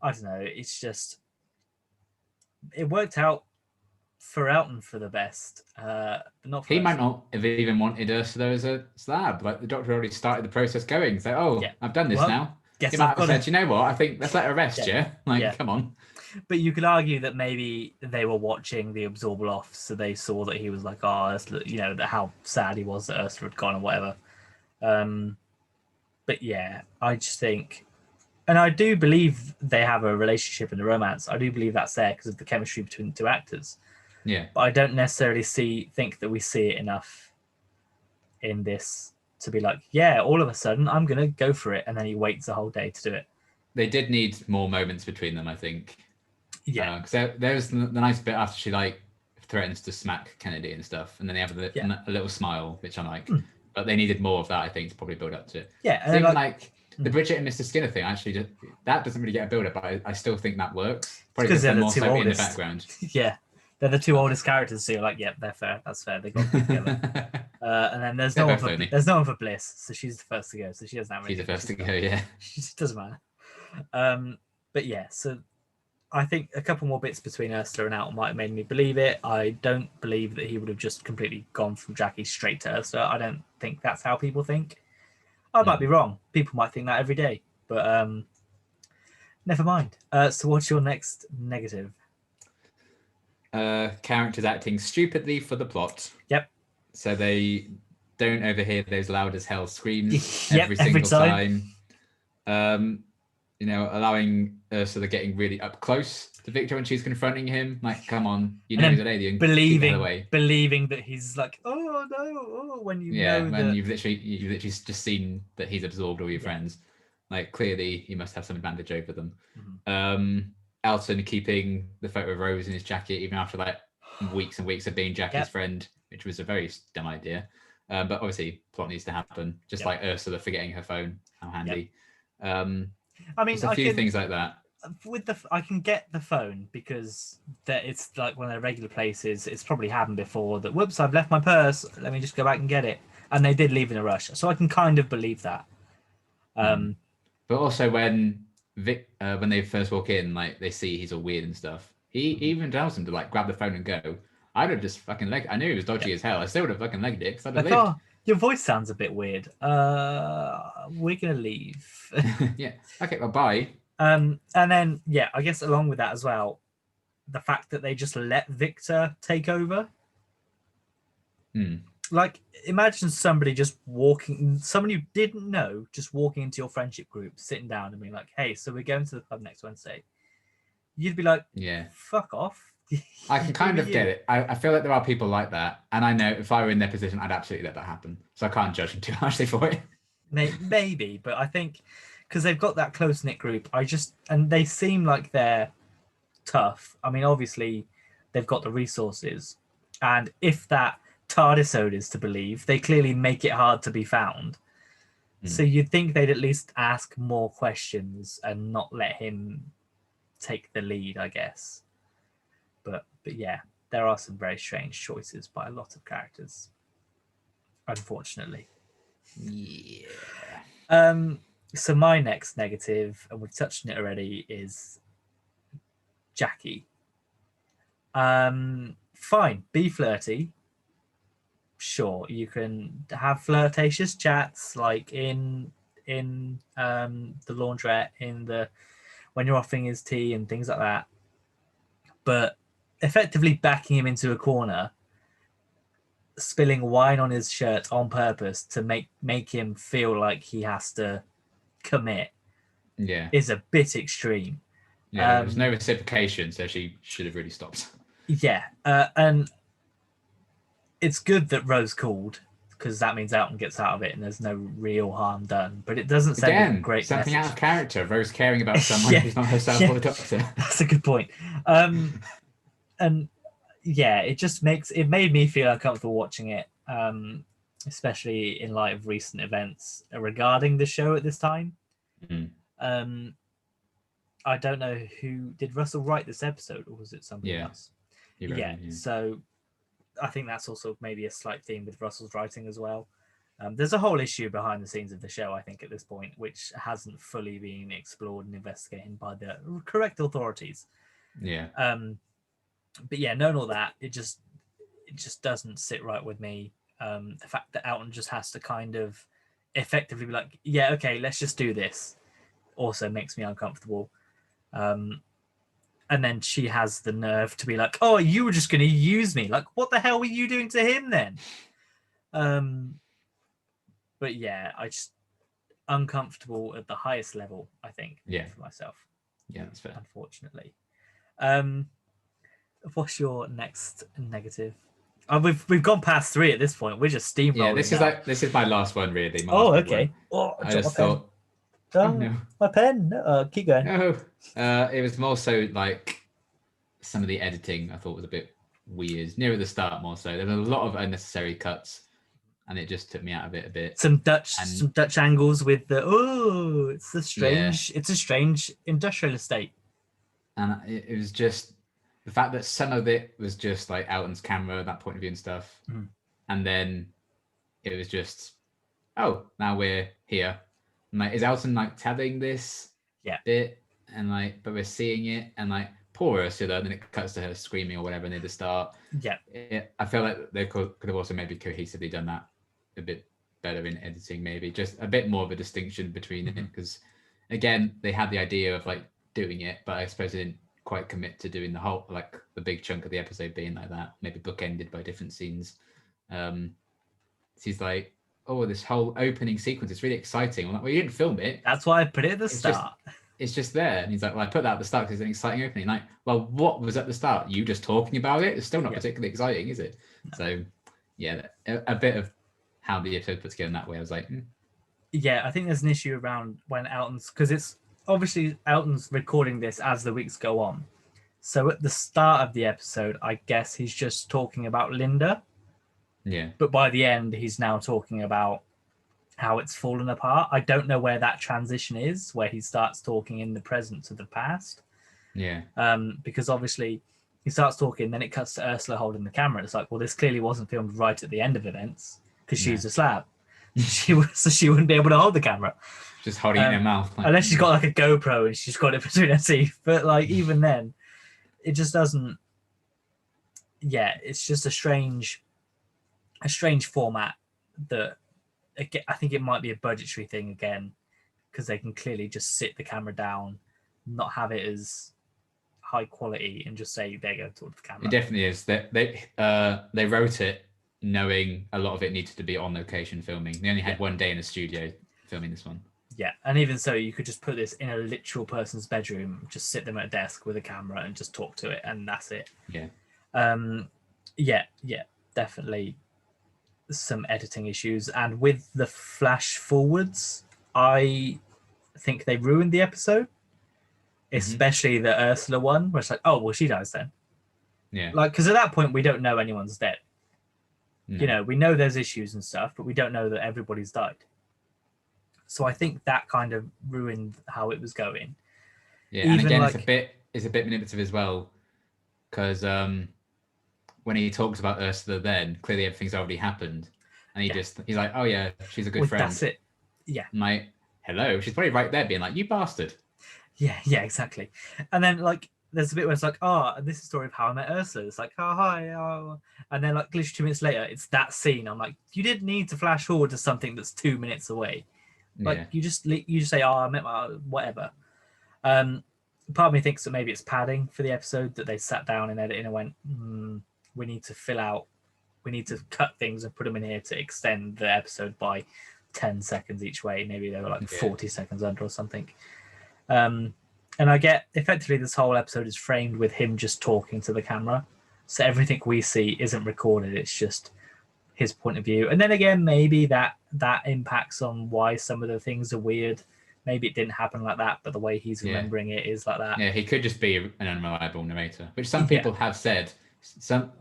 don't know. It's just, it worked out for Elton for the best, but not for He us. might not have even wanted Ursula as a slab. Like the doctor already started the process going. So, oh, Yeah. I've done this Well, now. guess He might I've have got said, to. you know what? I think let's let her rest, Yeah. yeah? Like, Yeah. come on. But you could argue that maybe they were watching the Absorbal off, so they saw that he was like, oh, Ursula, you know, how sad he was that Ursula had gone or whatever. But yeah, I just think, and I do believe they have a relationship and a romance. I do believe that's there because of the chemistry between the two actors. Yeah. But I don't necessarily think that we see it enough in this to be like, yeah, all of a sudden I'm gonna go for it, and then he waits a whole day to do it. They did need more moments between them, I think. Yeah. Because there's the nice bit after she like threatens to smack Kennedy and stuff, and then they have a little smile, which I like. But they needed more of that, I think, to probably build up to it. Yeah, and Even then, like the Bridget and Mr. Skinner thing, actually, that doesn't really get a build up, but I still think that works. Probably because they're more so in the background. Yeah, they're the two oldest characters, so you're like, yeah, they're fair. That's fair. They got to be together. And then there's no one for Bliss, so she's the first to go. So she doesn't have. She's the first to go, yeah. It doesn't matter. But yeah, so I think a couple more bits between Ursula and Elton might have made me believe it. I don't believe that he would have just completely gone from Jackie straight to Ursula. I don't think that's how people think. I might be wrong. People might think that every day, but never mind. So what's your next negative? characters acting stupidly for the plot. Yep. So they don't overhear those loud as hell screams Yep, every every single time. time. Allowing Ursula getting really up close to Victor when she's confronting him. Like, come on, you And know then he's an alien. Keep the hell believing away. believing that he's like, oh no, oh, when you Yeah, know when that. you've literally just seen that he's absorbed all your friends. Like, clearly he must have some advantage over them. Mhm. Elton keeping the photo of Rose in his jacket even after like weeks and weeks of being Jackie's Yep. friend, which was a very dumb idea. But obviously plot needs to happen, just Yep. like Ursula forgetting her phone. How handy. I mean, Just a few things like that. With I can get the phone because that it's like one of their regular places. It's probably happened before that. Whoops, I've left my purse. Let me just go back and get it. And they did leave in a rush, so I can kind of believe that. But also when when they first walk in, like they see he's all weird and stuff. He even tells them to like grab the phone and go. I'd have just fucking legged. I knew he was dodgy as hell. I still would have fucking legged it because I'd have Like, lived. oh, your voice sounds a bit weird. We're gonna leave. Yeah. Okay. Well, bye. And then I guess along with that as well, the fact that they just let Victor take over. Like, imagine somebody just someone you didn't know, just walking into your friendship group, sitting down and being like, hey, so we're going to the pub next Wednesday. You'd be like, yeah, fuck off. I can kind of get it. I feel like there are people like that. And I know if I were in their position, I'd absolutely let that happen. So I can't judge them too harshly for it. Maybe, but I think because they've got that close-knit group, and they seem like they're tough. I mean, obviously, they've got the resources. And if that TARDISode is to believe, they clearly make it hard to be found. So you'd think they'd at least ask more questions and not let him take the lead, I guess. But yeah, there are some very strange choices by a lot of characters, unfortunately. Yeah. So my next negative, and we've touched on it already, is Jackie. Fine, be flirty. Sure, you can have flirtatious chats like in the laundrette, when you're offering his tea and things like that. But effectively backing him into a corner, spilling wine on his shirt on purpose to make him feel like he has to commit, is a bit extreme. Yeah, there was no reciprocation, so she should have really stopped. Yeah, and it's good that Rose called because that means Elton gets out of it and there's no real harm done. But it doesn't send a great something message. out of character. Rose caring about someone who's not herself or the doctor. That's a good point. And yeah, it made me feel uncomfortable watching it, especially in light of recent events regarding the show at this time. I don't know who did Russell write this episode, or was it somebody else? Yeah. So I think that's also maybe a slight theme with Russell's writing as well. There's a whole issue behind the scenes of the show, I think, at this point, which hasn't fully been explored and investigated by the correct authorities. Yeah. But yeah, knowing all that, it just doesn't sit right with me. The fact that Elton just has to kind of effectively be like, yeah, okay, let's just do this, also makes me uncomfortable. And then she has the nerve to be like, oh, you were just going to use me. Like, what the hell were you doing to him then? But yeah, I just uncomfortable at the highest level, I think, for myself. Yeah, that's fair. Unfortunately. What's your next negative? We've gone past 3 at this point. We're just steamrolling. Yeah, this is my last one, really. Okay. I just thought. Oh, no. My pen. Keep going. No. It was more so like some of the editing I thought was a bit weird. Near at the start, more so. There were a lot of unnecessary cuts, and it just took me out of it a bit. Some Dutch angles with the it's a strange industrial estate. And it was just the fact that some of it was just like Elton's camera, that point of view and stuff, and then it was just, oh, now we're here. And like, is Elton like telling this bit, and like, but we're seeing it, and like poor Ursula, and then it cuts to her screaming or whatever near the start. Yeah, I feel like they could have also maybe cohesively done that a bit better in editing, maybe just a bit more of a distinction between it, because again, they had the idea of like doing it, but I suppose they didn't quite commit to doing the whole, like the big chunk of the episode being like that, maybe bookended by different scenes. He's like, oh, this whole opening sequence is really exciting. I'm like, well, you didn't film it. That's why I put it at the start. It's just there. And he's like, well, I put that at the start because it's an exciting opening. Like, well, what was at the start? You just talking about it? It's still not particularly exciting, is it? No. So, yeah, a bit of how the episode put together in that way. I was like, Yeah, I think there's an issue around when Elton's, because it's obviously Elton's recording this as the weeks go on. So at the start of the episode, I guess he's just talking about Linda. Yeah. But by the end, he's now talking about how it's fallen apart. I don't know where that transition is, where he starts talking in the present to the past. Yeah. Because obviously he starts talking, then it cuts to Ursula holding the camera. It's like, well, this clearly wasn't filmed right at the end of events because she's a slab. She wouldn't be able to hold the camera. Just holding it in her mouth. Like, unless she's got like a GoPro and she's got it between her teeth. But like even then, it just doesn't. Yeah, it's just a strange format that I think it might be a budgetary thing again, because they can clearly just sit the camera down, not have it as high quality, and just say, there you go, talk to the camera. It definitely is. They wrote it knowing a lot of it needed to be on location filming. They only had one day in a studio filming this one. Yeah, and even so, you could just put this in a literal person's bedroom, just sit them at a desk with a camera and just talk to it, and that's it. Yeah. Yeah, definitely some editing issues. And with the flash forwards, I think they ruined the episode, especially the Ursula one, where it's like, oh, well, she dies then. Yeah. Like, because at that point, we don't know anyone's dead. No. You know, we know there's issues and stuff, but we don't know that everybody's died. So I think that kind of ruined how it was going. Yeah, even and again, like, it's a bit manipulative as well, because when he talks about Ursula, then clearly everything's already happened, and he's like, oh yeah, she's a good friend. That's it. Yeah. Hello, she's probably right there, being like, you bastard. Yeah, exactly. And then like, there's a bit where it's like, oh, and this is the story of how I met Ursula. It's like, oh, hi. Oh. And then like literally 2 minutes later, it's that scene. I'm like, you didn't need to flash forward to something that's 2 minutes away. Like you just say, oh, I met my whatever. Part of me thinks that maybe it's padding for the episode, that they sat down and edited and went, we need to cut things and put them in here to extend the episode by 10 seconds each way. Maybe they were like 40 seconds under or something. And I get effectively this whole episode is framed with him just talking to the camera. So everything we see isn't recorded. It's just his point of view. And then again, maybe that impacts on why some of the things are weird. Maybe it didn't happen like that, but the way he's remembering it is like that. Yeah, he could just be an unreliable narrator, which some people have said.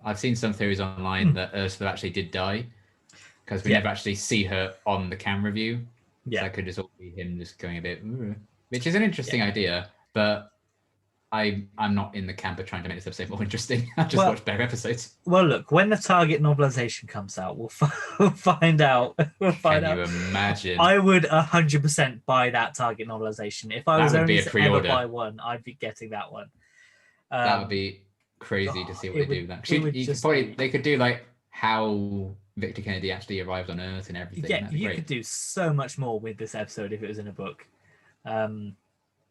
I've seen some theories online that Ursula actually did die, because we never actually see her on the camera view. Yeah, so that could just all be him just going a bit, which is an interesting idea, but I'm not in the camp of trying to make this episode more interesting. I just watch better episodes. Well, look, when the Target novelization comes out, we'll find out. Can you imagine? I would 100% buy that Target novelization. If I was only to ever buy one, I'd be getting that one. That would be crazy to see what they do with that. They could do like how Victor Kennedy actually arrived on Earth and everything. Yeah, you could do so much more with this episode if it was in a book.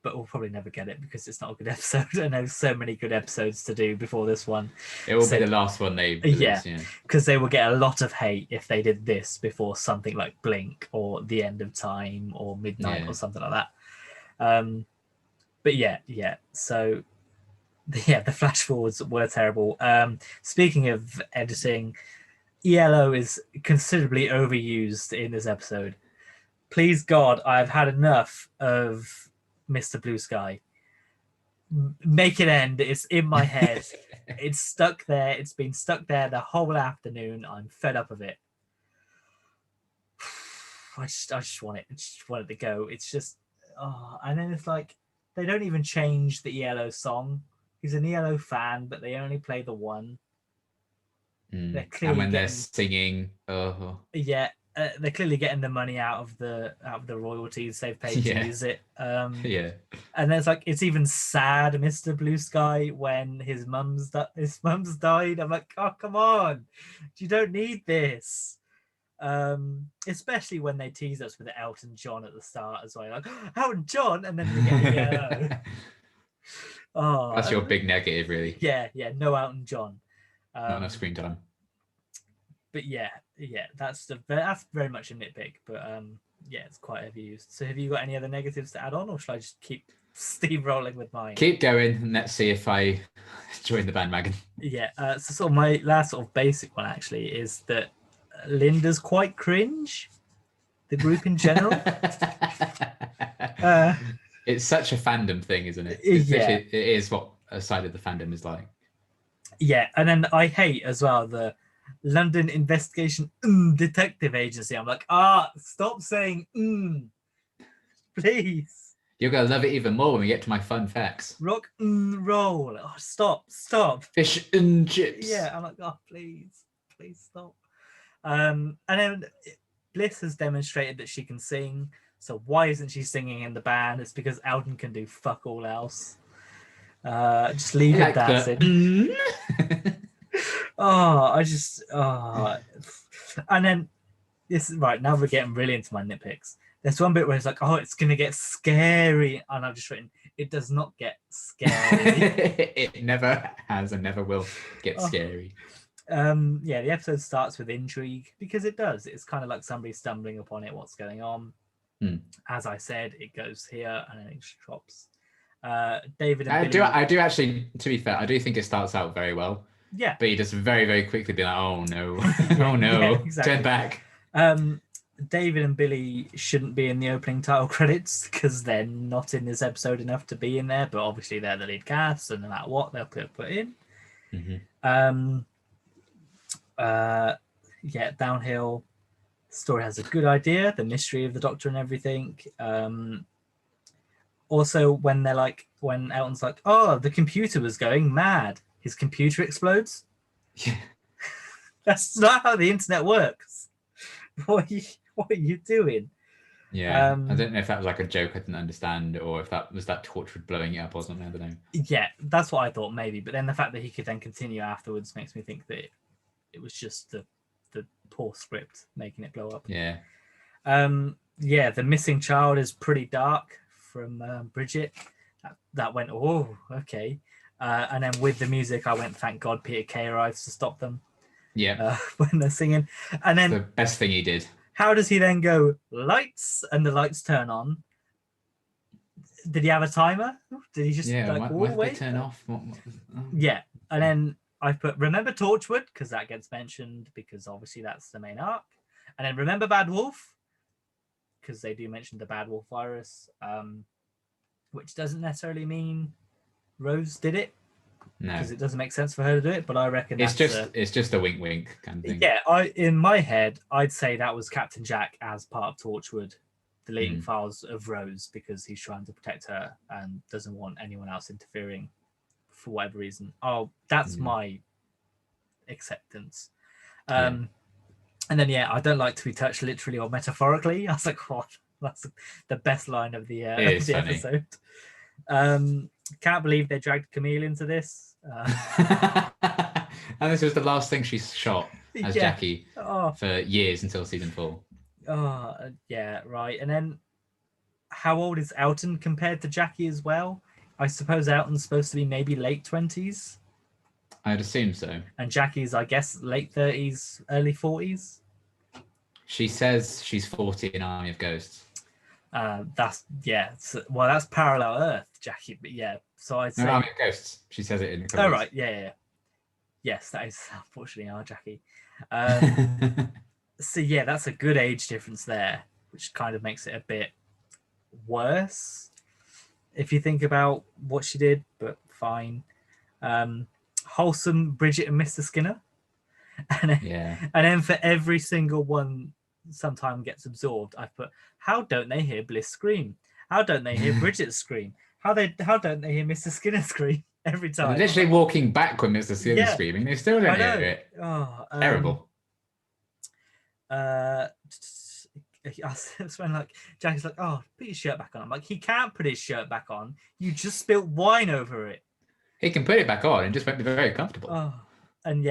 But we'll probably never get it because it's not a good episode. And there's so many good episodes to do before this one. It will be the last one they release, because they will get a lot of hate if they did this before something like Blink or The End of Time or Midnight or something like that. But yeah. So the flash forwards were terrible. Speaking of editing, ELO is considerably overused in this episode. Please God, I've had enough of Mr. Blue Sky. Make it end. It's in my head. It's stuck there. It's been stuck there the whole afternoon. I'm fed up of it. I just want it. I just want it to go. It's just, and then it's like they don't even change the ELO song. He's an ELO fan, but they only play the one. They're clearly they're singing, they're clearly getting the money out of the royalties they've paid to use it. And there's like, it's even sad, Mr. Blue Sky, when his mum's died. I'm like, oh, come on, you don't need this. Especially when they tease us with Elton John at the start as well, like Elton John, and then we get Oh, That's your big negative, really. yeah, no Elton John. Not enough screen time. But yeah, that's very much a nitpick. But yeah, it's quite overused. So have you got any other negatives to add on, or should I just keep steamrolling with mine? Keep going, and let's see if I join the bandwagon. Yeah. So sort of my last sort of basic one actually is that Linda's quite cringe. The group in general. It's such a fandom thing, isn't it? Yeah. It is what a side of the fandom is like. Yeah, and then I hate as well the London Investigation Detective Agency. I'm like, stop saying please. You're gonna love it even more when we get to my fun facts. Rock roll. Oh, stop. Fish and chips. Yeah, I'm like, please stop. And then Bliss has demonstrated that she can sing. So why isn't she singing in the band? It's because Elton can do fuck all else. Just leave it dancing. And then this right now we're getting really into my nitpicks. There's one bit where it's like, it's gonna get scary, and I've just written, it does not get scary. It never has and never will get scary. Yeah, the episode starts with intrigue because it does. It's kind of like somebody stumbling upon it, what's going on. As I said, it goes here and then it drops. David and Billy... I do actually, to be fair, I do think it starts out very well. Yeah. But you just very, very quickly be like, oh no, oh no, yeah, exactly. Turn back. David and Billy shouldn't be in the opening title credits because they're not in this episode enough to be in there, but obviously they're the lead cast, and no matter what, they'll put in. Yeah, downhill. Story has a good idea, the mystery of the Doctor and everything. Also, when Elton's like, the computer was going mad, his computer explodes. Yeah. That's not how the internet works. What are you doing? Yeah, I don't know if that was like a joke I didn't understand, or if that was that Torchwood blowing it up or something. I don't know. Yeah, that's what I thought maybe. But then the fact that he could then continue afterwards makes me think that it was just the poor script making it blow up. Yeah. Yeah, the missing child is pretty dark from Bridget. That went, okay. And then with the music, I went, thank God Peter Kay arrives to stop them. Yeah. When they're singing. And then the best thing he did. How does he then go, lights, and the lights turn on? Did he have a timer? Did he just why did they turn off? Yeah. And then I put, remember Torchwood? Because that gets mentioned, because obviously that's the main arc. And then remember Bad Wolf? Because they do mention the Bad Wolf virus, which doesn't necessarily mean Rose did it. No, because it doesn't make sense for her to do it. But I reckon it's just a wink, wink kind of thing. Yeah, in my head, I'd say that was Captain Jack as part of Torchwood, deleting files of Rose because he's trying to protect her and doesn't want anyone else interfering for whatever reason. That's my acceptance. And then I don't like to be touched literally or metaphorically. I was like, what? That's the best line of the episode. Can't believe they dragged Camille into this. And this was the last thing she shot as Jackie for years until season 4. Yeah, right. And then how old is Elton compared to Jackie as well? I suppose Elton's supposed to be maybe late 20s. I'd assume so. And Jackie's, I guess, late 30s, early 40s. She says she's 40 in Army of Ghosts. That's Parallel Earth, Jackie. But yeah, so I'd say Army of Ghosts. She says it in the covers. Right, yeah. Yes, that is unfortunately our Jackie. So yeah, that's a good age difference there, which kind of makes it a bit worse if you think about what she did, but fine. Wholesome Bridget and Mr. Skinner. And then for every single one sometime gets absorbed, I've put, how don't they hear Bliss scream? How don't they hear Bridget scream? How don't they hear Mr. Skinner scream every time? They're literally walking back when Mr. Skinner's screaming. They still don't hear it. Terrible. It's when Jackie's like, put your shirt back on. I'm like, he can't put his shirt back on. You just spilt wine over it. He can put it back on and just won't be very comfortable. And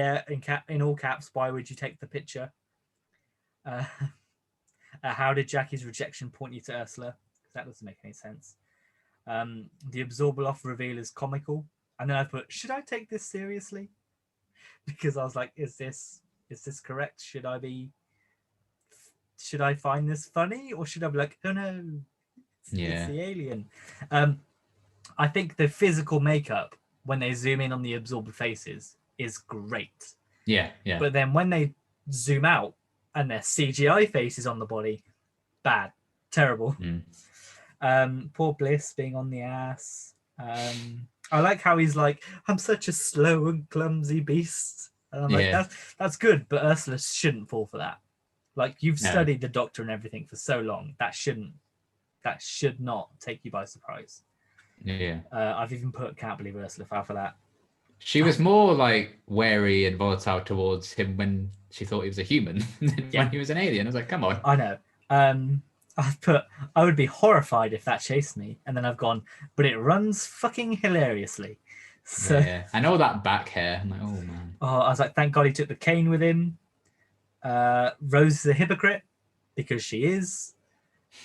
in all caps, why would you take the picture? How did Jackie's rejection point you to Ursula? Because that doesn't make any sense. The Absorbaloff reveal is comical, and then I put, should I take this seriously? Because I was like, is this correct? Should I find this funny, or should I be like, oh no, it's the alien? I think the physical makeup when they zoom in on the Absorber faces is great. Yeah. But then when they zoom out and their CGI faces on the body, bad, terrible. Poor Bliss being on the ass. I like how he's like, I'm such a slow and clumsy beast. And I'm like, that's good, but Ursula shouldn't fall for that. Like, you've studied the Doctor and everything for so long. That should not take you by surprise. Yeah. I've even put, can't believe Ursula fell for that. She was more like wary and volatile towards him when she thought he was a human than when he was an alien. I was like, come on. I know. I've put, I would be horrified if that chased me. And then I've gone, but it runs fucking hilariously. So, and all that back hair. I'm like, oh man. I was like, thank God he took the cane with him. Rose is a hypocrite because she is.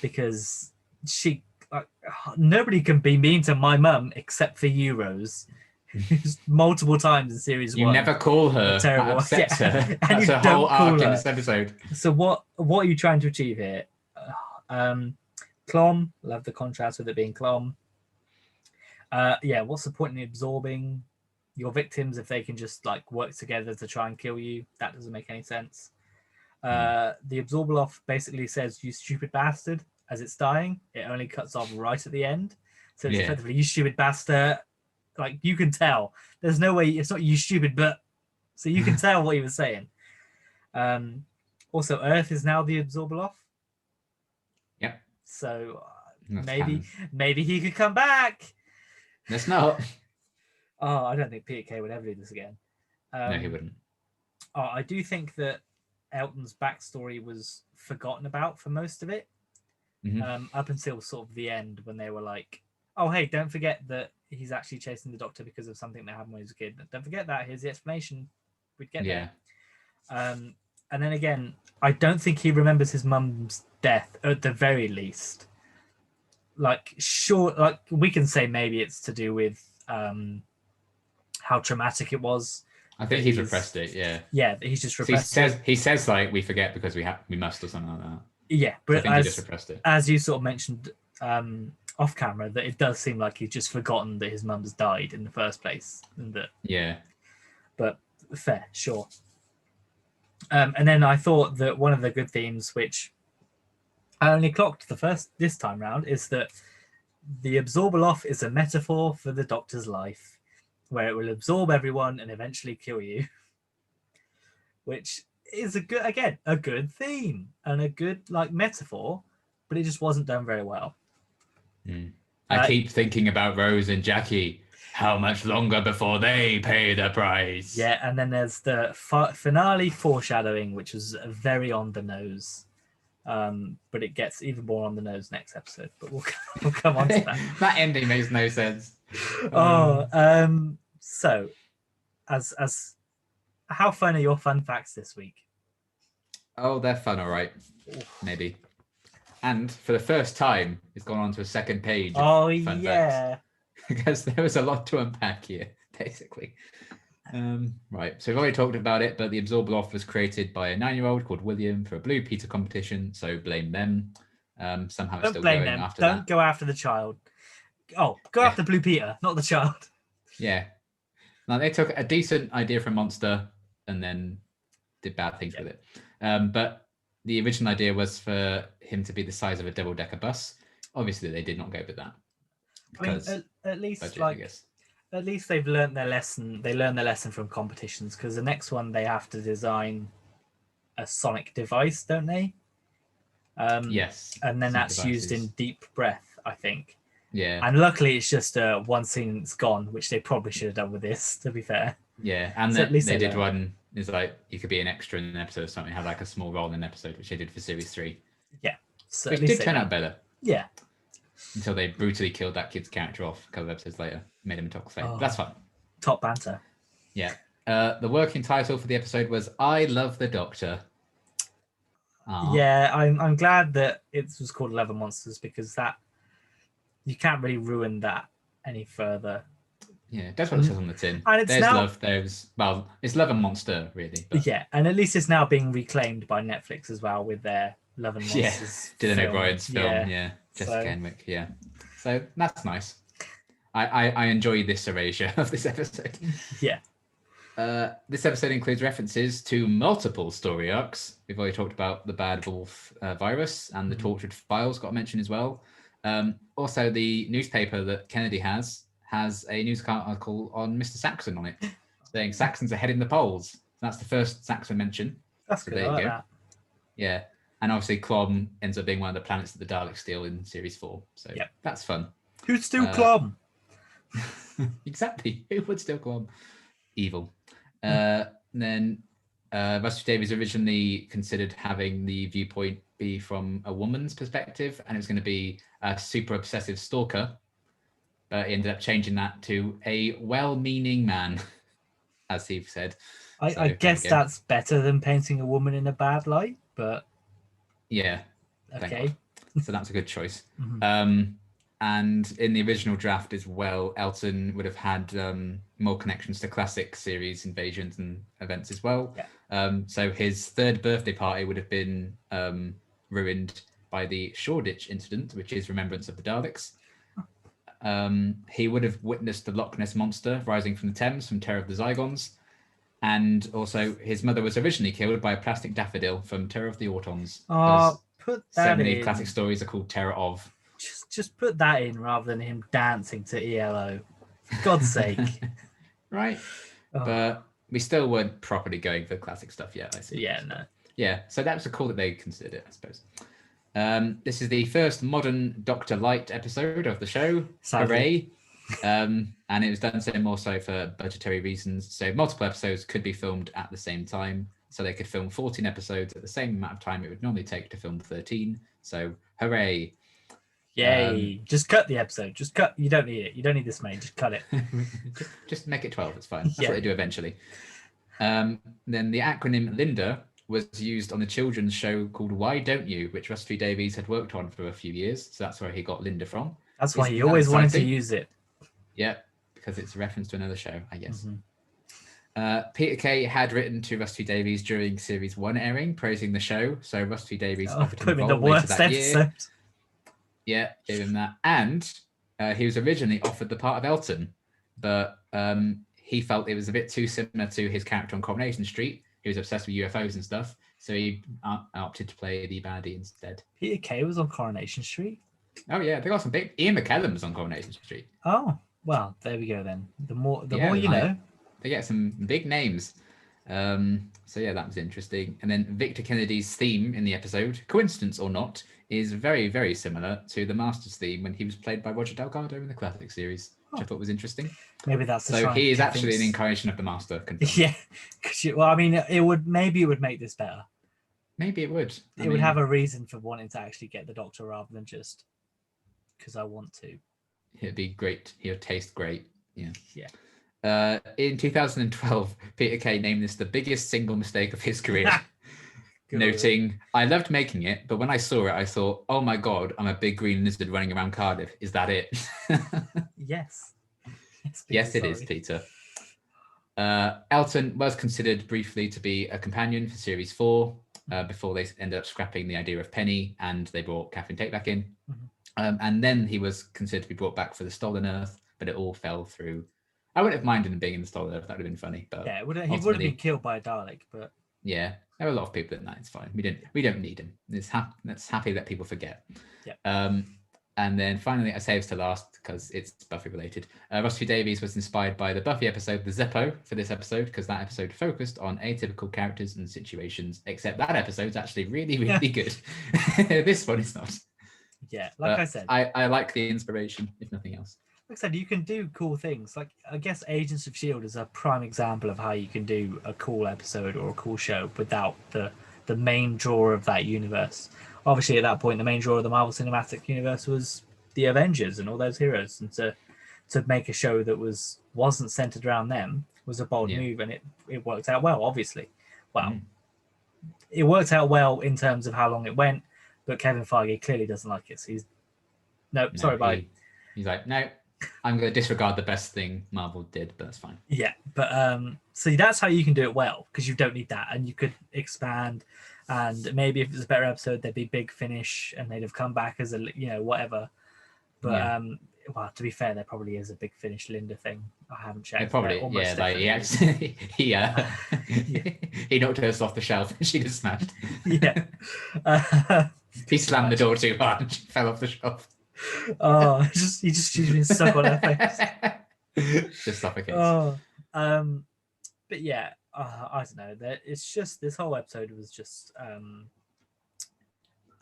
Because she, nobody can be mean to my mum except for you, Rose. Multiple times in series 1. You never call her. Terrible. That upsets her. And That's you a don't whole call arc in her. this episode. So what are you trying to achieve here? Clom, love the contrast with it being Clom. What's the point in absorbing your victims if they can just like work together to try and kill you? That doesn't make any sense. The Absorbaloff basically says, you stupid bastard, as it's dying. It only cuts off right at the end. So it's effectively, you stupid bastard. Like, you can tell. There's no way, it's not you stupid, but... So you can tell what he was saying. Also, Earth is now the Absorbaloff. Yep. So maybe he could come back. That's not. Oh, I don't think Peter Kay would ever do this again. No, he wouldn't. I do think that Elton's backstory was forgotten about for most of it. Up until sort of the end when they were like, oh, hey, don't forget that he's actually chasing the Doctor because of something that happened when he was a kid. Don't forget that. Here's the explanation. We'd get there. And then again, I don't think he remembers his mum's death at the very least. Like, sure, like we can say maybe it's to do with how traumatic it was. I think he's repressed it. Yeah, he's just repressed it. He says like we forget because we must or something like that. Yeah, but I think he just repressed it. As you sort of mentioned off camera, that it does seem like he's just forgotten that his mum's died in the first place, and that. But fair, sure. And then I thought that one of the good themes, which I only clocked this time round, is that the Absorbaloff is a metaphor for the Doctor's life, where it will absorb everyone and eventually kill you. Which is a good theme and a good like metaphor, but it just wasn't done very well. I keep thinking about Rose and Jackie. How much longer before they pay the price? Yeah, and then there's the finale foreshadowing, which was very on the nose. But it gets even more on the nose next episode. But we'll come on to that. That ending makes no sense. So, as how fun are your fun facts this week? Oh, they're fun, all right. Maybe. And for the first time, it's gone on to a second page. Oh, yeah. Because there was a lot to unpack here, basically. Right, so we've already talked about it, but the Absorbaloff was created by a 9-year-old called William for a Blue Peter competition, so blame them. Somehow it's still going after that. Don't go after the child. Oh, go after Blue Peter, not the child. Yeah. Now, they took a decent idea from Monster and then did bad things with it. But the original idea was for him to be the size of a double-decker bus. Obviously, they did not go with that. I mean, at least budget, like, I guess. At least they've learned their lesson. They learn their lesson from competitions, because the next one they have to design a sonic device, don't they? Yes. And then that's used in Deep Breath, I think. Yeah. And luckily, it's just one scene that's gone, which they probably should have done with this, to be fair. Yeah, and so at least they did one. Is like you could be an extra in an episode or something, have like a small role in an episode, which they did for series 3. Yeah, so which did turn out better. Yeah. Until they brutally killed that kid's character off a couple of episodes later, made him a toxic. That's fun. Top banter. Yeah. The working title for the episode was "I Love the Doctor." Aww. Yeah, I'm glad that it was called 11 Monsters, because that you can't really ruin that any further. Yeah, that's what it says on the tin. And it's There's now, love. It's Love and Monster, really. But yeah, and at least it's now being reclaimed by Netflix as well with their Love and yeah, Monsters. Dylan film. O'Brien's film. Yeah, Jessica Henwick. Yeah, so that's nice. I enjoy this erasure of this episode. Yeah. This episode includes references to multiple story arcs. We've already talked about the Bad Wolf virus, and the Tortured Files got mentioned as well. Also, the newspaper that Kennedy has a news article on Mr. Saxon on it, saying Saxons are heading the polls. That's the first Saxon mention. That's good. I like that. Yeah, and obviously Clom ends up being one of the planets that the Daleks steal in Series 4. So that's fun. Who'd steal Clom? Exactly. Who would steal Clom? Evil. Then Rusty Davies originally considered having the viewpoint be from a woman's perspective, and it was going to be a super obsessive stalker. But he ended up changing that to a well-meaning man, as Steve said. I guess that's better than painting a woman in a bad light, but yeah. Okay. So that's a good choice. And in the original draft as well, Elton would have had more connections to classic series invasions and events as well. Yeah. So his third birthday party would have been ruined by the Shoreditch incident, which is Remembrance of the Daleks. He would have witnessed the Loch Ness Monster rising from the Thames from Terror of the Zygons. And also his mother was originally killed by a plastic daffodil from Terror of the Autons. Put that so many in. classic stories are called Terror of. Just put that in rather than him dancing to ELO. For God's sake. Right. Oh. But we still weren't properly going for classic stuff yet, I see. Yeah, no. Yeah, so that was cool that they considered it, I suppose. This is the first modern Dr. Light episode of the show. Sadly. Hooray. And it was done so more so for budgetary reasons. So multiple episodes could be filmed at the same time. So they could film 14 episodes at the same amount of time it would normally take to film 13. So hooray. Yay. Just cut the episode. Just cut. You don't need it. You don't need this, mate. Just cut it. just make it 12. It's fine. That's what they do eventually. Then the acronym Linda was used on a children's show called Why Don't You, which Rusty Davies had worked on for a few years. So that's where he got Linda from. That's why he always wanted to use it. Yeah, because it's a reference to another show, I guess. Peter Kay had written to Rusty Davies during Series 1 airing, praising the show. So Rusty Davies offered him the worst later that episode. year. Yeah, gave him that. And he was originally offered the part of Elton, but he felt it was a bit too similar to his character on Coronation Street. He was obsessed with UFOs and stuff, so he opted to play the baddie instead. Peter Kay was on Coronation Street? Oh, yeah, they got some big... Ian McKellen was on Coronation Street. Oh, well, there we go then. The more you know. They get some big names. So yeah, that was interesting. And then Victor Kennedy's theme in the episode, coincidence or not, is very, very similar to the Master's theme when he was played by Roger Delgado in the classic series, which I thought was interesting. Maybe that's the so he is actually an incarnation of the Master. Confirmed. Yeah, well, I mean, it would make this better. Maybe it would. It would have a reason for wanting to actually get the Doctor rather than just because I want to. It'd be great. He'll taste great. Yeah. Yeah. In 2012, Peter Kay named this the biggest single mistake of his career, noting, "I loved making it, but when I saw it, I thought, oh my God, I'm a big green lizard running around Cardiff. Is that it?" Yes. Yes, it is, Peter. Elton was considered briefly to be a companion for Series 4 before they ended up scrapping the idea of Penny and they brought Catherine Tate back in. And then he was considered to be brought back for the Stolen Earth, but it all fell through. I wouldn't have minded him being in the Stolen Earth. That would have been funny. But yeah, he would have been killed by a Dalek. But yeah, there were a lot of people in that. It's fine. We don't need him. It's happy that people forget. Yeah. And then finally, I saved to last because it's Buffy related. Rusty Davies was inspired by the Buffy episode, The Zeppo, for this episode because that episode focused on atypical characters and situations. Except that episode's actually really, really good. This one is not. Yeah, like I said, I like the inspiration, if nothing else. Like I said, you can do cool things. Like I guess Agents of S.H.I.E.L.D. is a prime example of how you can do a cool episode or a cool show without the main draw of that universe. Obviously, at that point, the main draw of the Marvel Cinematic Universe was the Avengers and all those heroes, and to make a show that wasn't centered around them was a bold move, and it worked out well. Obviously, it worked out well in terms of how long it went, but Kevin Feige clearly doesn't like it. So bye. He's like, no, I'm going to disregard the best thing Marvel did, but that's fine. Yeah, but so that's how you can do it well, because you don't need that, and you could expand, and maybe if it's a better episode, there'd be Big Finish, and they'd have come back as a whatever. But Yeah. Well, to be fair, there probably is a Big Finish Linda thing. I haven't checked. It probably, There almost like he definitely actually, he knocked hers off the shelf and she just smashed. is. Yeah. He slammed the door too hard and she fell off the shelf. Oh, she's been stuck on her face. Just suffocates. Oh, but yeah, I don't know. It's just this whole episode was just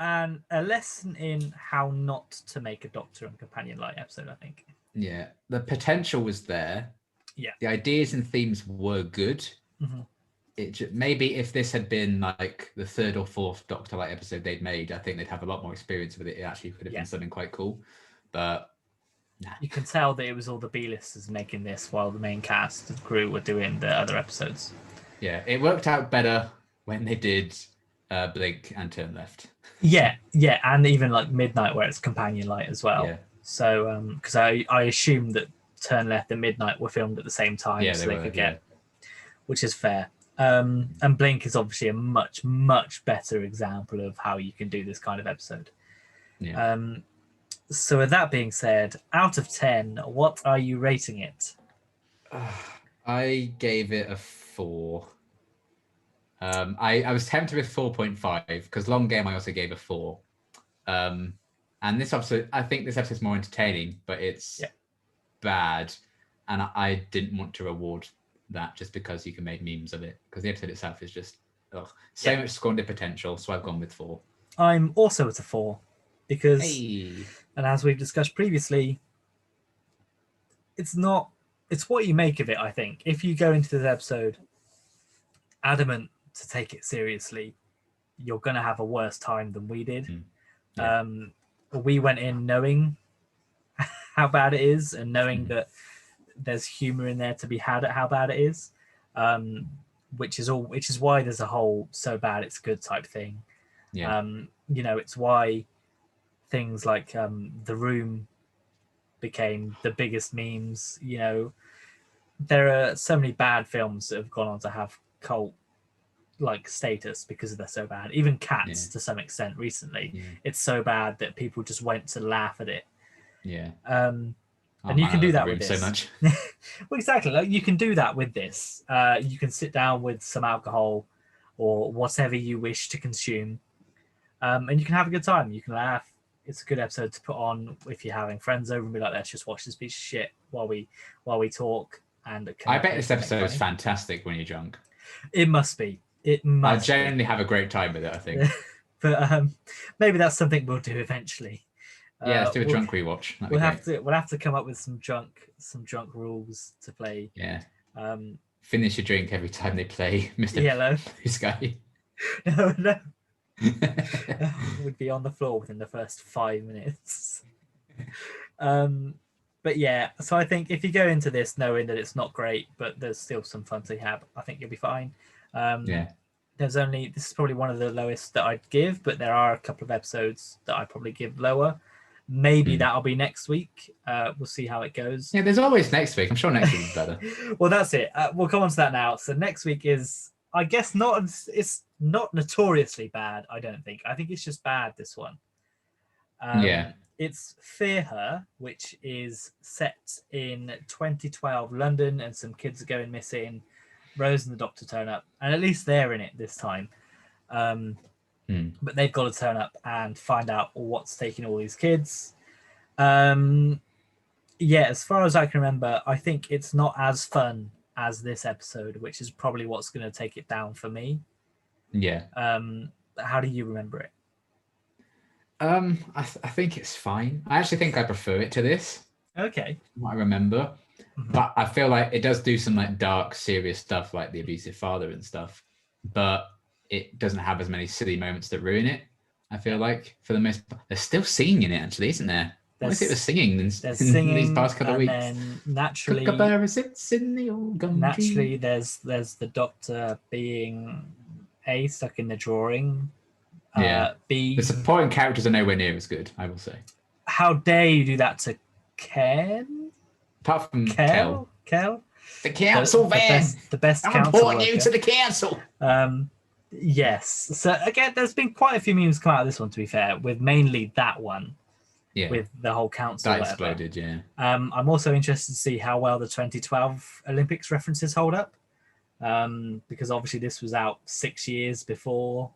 and a lesson in how not to make a Doctor and Companion light episode, I think. Yeah, the potential was there. Yeah, the ideas and themes were good. Mhm. Maybe if this had been like the third or fourth Doctor Light episode they'd made, I think they'd have a lot more experience with it. It actually could have been something quite cool, but nah. You can tell that it was all the B-listers making this while the main cast and crew were doing the other episodes. Yeah, it worked out better when they did Blink and Turn Left. Yeah, and even like Midnight, where it's Companion Light as well. Yeah. So, because I assumed that Turn Left and Midnight were filmed at the same time, Yeah, so they they were, could get, which is fair. And Blink is obviously a much, much better example of how you can do this kind of episode. Yeah. So with that being said, out of 10, what are you rating it? I gave it a 4. I was tempted with 4.5 because Long Game I also gave a 4. And this episode, I think this episode is more entertaining, but it's bad, and I didn't want to reward that just because you can make memes of it, because the episode itself is just so much squandered potential. So I've gone with 4. I'm also at a 4 because, Hey. and as we've discussed previously, it's what you make of it. I think if you go into this episode adamant to take it seriously, you're going to have a worse time than we did. Yeah. We went in knowing how bad it is and knowing that there's humor in there to be had at how bad it is, which is why there's a whole so bad it's good type thing. It's why things like The Room became the biggest memes. There are so many bad films that have gone on to have cult like status because they're so bad. Even Cats to some extent recently, it's so bad that people just went to laugh at it. And you can do that with this so much. Well, exactly, like you can do that with this. You can sit down with some alcohol or whatever you wish to consume, and you can have a good time. You can laugh. It's a good episode to put on if you're having friends over and be like, let's just watch this piece of shit while we talk. And I bet this episode is fantastic when you're drunk. It must be. It must. I genuinely have a great time with it, I think. But maybe that's something we'll do eventually. Yeah, let's do a drunk rewatch. We'll have to come up with some drunk rules to play. Yeah. Finish your drink every time they play Mr. Yellow. Blue Sky. No. We'd be on the floor within the first 5 minutes. But yeah, so I think if you go into this knowing that it's not great, but there's still some fun to have, I think you'll be fine. This is probably one of the lowest that I'd give, but there are a couple of episodes that I'd probably give lower. Maybe that'll be next week. We'll see how it goes. Yeah, there's always next week. I'm sure next week is better. Well, that's it. We'll come on to that now. So next week is, I guess, it's not notoriously bad, I don't think. I think it's just bad, this one. It's Fear Her, which is set in 2012 London, and some kids are going missing. Rose and the Doctor turn up, and at least they're in it this time. But they've got to turn up and find out what's taking all these kids. As far as I can remember, I think it's not as fun as this episode, which is probably what's going to take it down for me. How do you remember it? I think it's fine. I actually think I prefer it to this. Okay. What I remember. But I feel like it does do some like dark, serious stuff like the abusive father and stuff. But it doesn't have as many silly moments that ruin it. I feel like for the most part, there's still singing in it, actually, isn't there? What is it with singing in these past couple of weeks? Then naturally, Kookaburra sits in the old gum naturally, there's the Doctor being A, stuck in the drawing. B, the supporting characters are nowhere near as good, I will say. How dare you do that to Ken? Apart from Kel. Kel? The council van! The best I'm council reporting worker. you to the council! Yes. So again, there's been quite a few memes come out of this one, to be fair, with mainly that one. Yeah. With the whole council. That exploded, yeah. I'm also interested to see how well the 2012 Olympics references hold up. Because obviously this was out 6 years before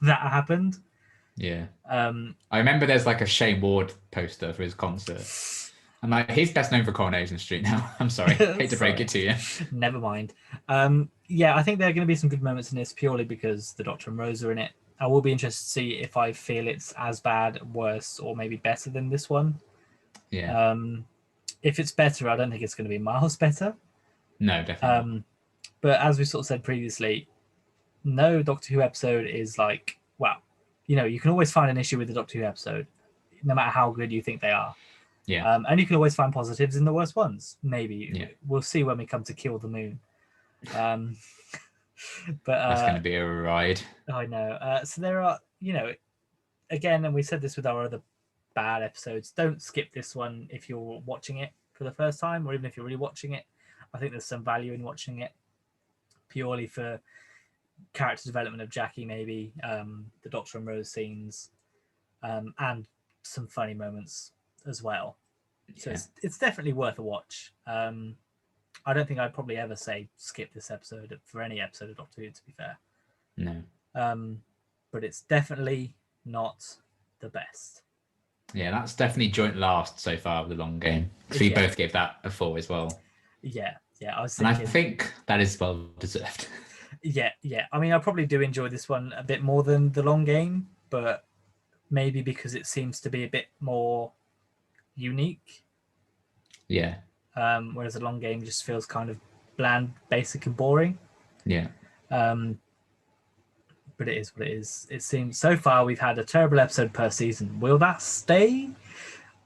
that happened. Yeah. I remember there's like a Shane Ward poster for his concert. I'm like, he's best known for Coronation Street now. I'm sorry. Hate to break it to you. Never mind. Yeah, I think there are going to be some good moments in this purely because the Doctor and Rose are in it. I will be interested to see if I feel it's as bad, worse, or maybe better than this one. Yeah. If it's better, I don't think it's going to be miles better. No, definitely not. But as we sort of said previously, no Doctor Who episode is like, well, you can always find an issue with the Doctor Who episode, no matter how good you think they are. Yeah. And you can always find positives in the worst ones. Maybe. Yeah. We'll see when we come to Kill the Moon. But that's going to be a ride. I know. So there are, again, and we said this with our other bad episodes, don't skip this one if you're watching it for the first time, or even if you're really watching it. I think there's some value in watching it purely for character development of Jackie, maybe the Doctor and Rose scenes, and some funny moments as well. So it's definitely worth a watch. I don't think I'd probably ever say skip this episode for any episode of Doctor Who, to be fair. No. But it's definitely not the best. Yeah, that's definitely joint last so far with the long game. So we both gave that a 4 as well. Yeah. I was thinking, and I think that is well deserved. Yeah. I mean, I probably do enjoy this one a bit more than the long game, but maybe because it seems to be a bit more unique. Yeah. Whereas the long game just feels kind of bland, basic, and boring. Yeah. But it is what it is. It seems so far we've had a terrible episode per season. Will that stay?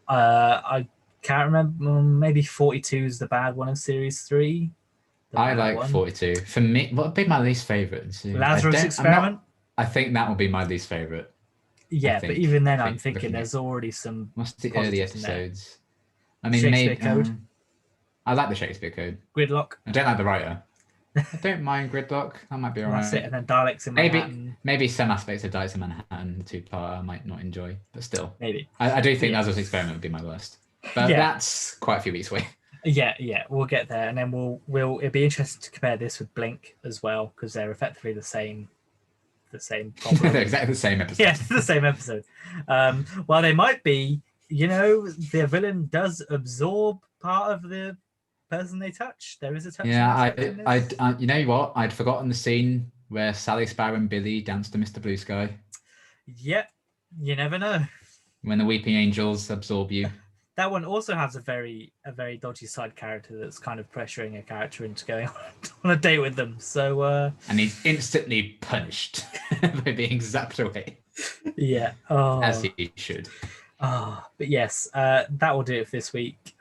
I can't remember. Maybe 42 is the bad one in series 3. I like one. 42. For me, what would be my least favorite? Lazarus Experiment? I think that would be my least favorite. Yeah, but even then I'm thinking there's already some... What's the early episodes? I mean, Shakespeare Code. I like the Shakespeare Code. Gridlock. I don't like the writer. I don't mind Gridlock. That might be alright. That's it. And then Daleks in Manhattan. Maybe some aspects of Daleks in Manhattan, the 2-part, I might not enjoy, but still. Maybe. I do think Lazarus Experiment would be my worst. But that's quite a few weeks away. Yeah, we'll get there, and then it'll be interesting to compare this with Blink as well, because they're effectively the same problem. They're exactly the same episode. Yeah, the same episode. While they might be, the villain does absorb part of the person they touch. There is a touch. Yeah, I you know what? I'd forgotten the scene where Sally Sparrow and Billy dance to Mr. Blue Sky. Yep, you never know. When the Weeping Angels absorb you. That one also has a very dodgy side character that's kind of pressuring a character into going on a date with them. So and he's instantly punished by being zapped away. Yeah. As he should. But yes, that will do it for this week.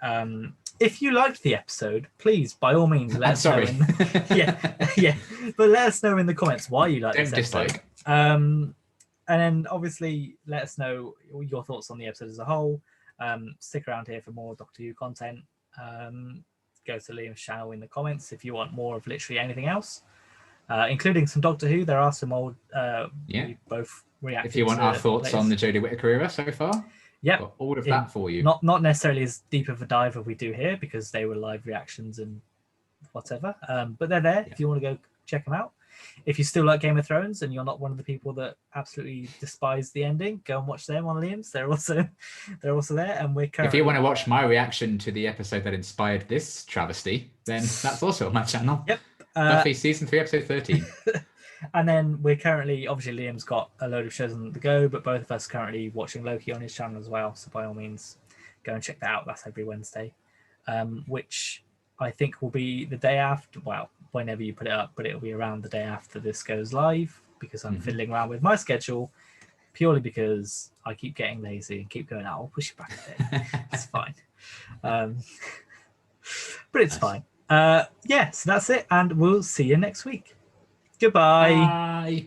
If you liked the episode, please, by all means, let us know. Yeah. But let us know in the comments why you like this episode. Dislike. And then obviously let us know your thoughts on the episode as a whole. Stick around here for more Doctor Who content. Go to Liam's channel in the comments if you want more of literally anything else, including some Doctor Who. There are some old. We both reacted. If you want our thoughts on the Jodie Whittaker era so far, got all of that for you. Not necessarily as deep of a dive as we do here because they were live reactions and whatever. But they're there if you want to go check them out. If you still like Game of Thrones and you're not one of the people that absolutely despise the ending, go and watch them on Liam's. They're also there, and we're currently... If you want to watch my reaction to the episode that inspired this travesty, then that's also on my channel. Yep. Buffy season 3, episode 13. And then we're currently, obviously Liam's got a load of shows on the go, but both of us are currently watching Loki on his channel as well. So by all means, go and check that out. That's every Wednesday, which I think will be the day after. Well, whenever you put it up, but it'll be around the day after this goes live because I'm fiddling around with my schedule purely because I keep getting lazy and keep going, I'll push it back a bit. It's fine. But it's fine. So that's it. And we'll see you next week. Goodbye. Bye.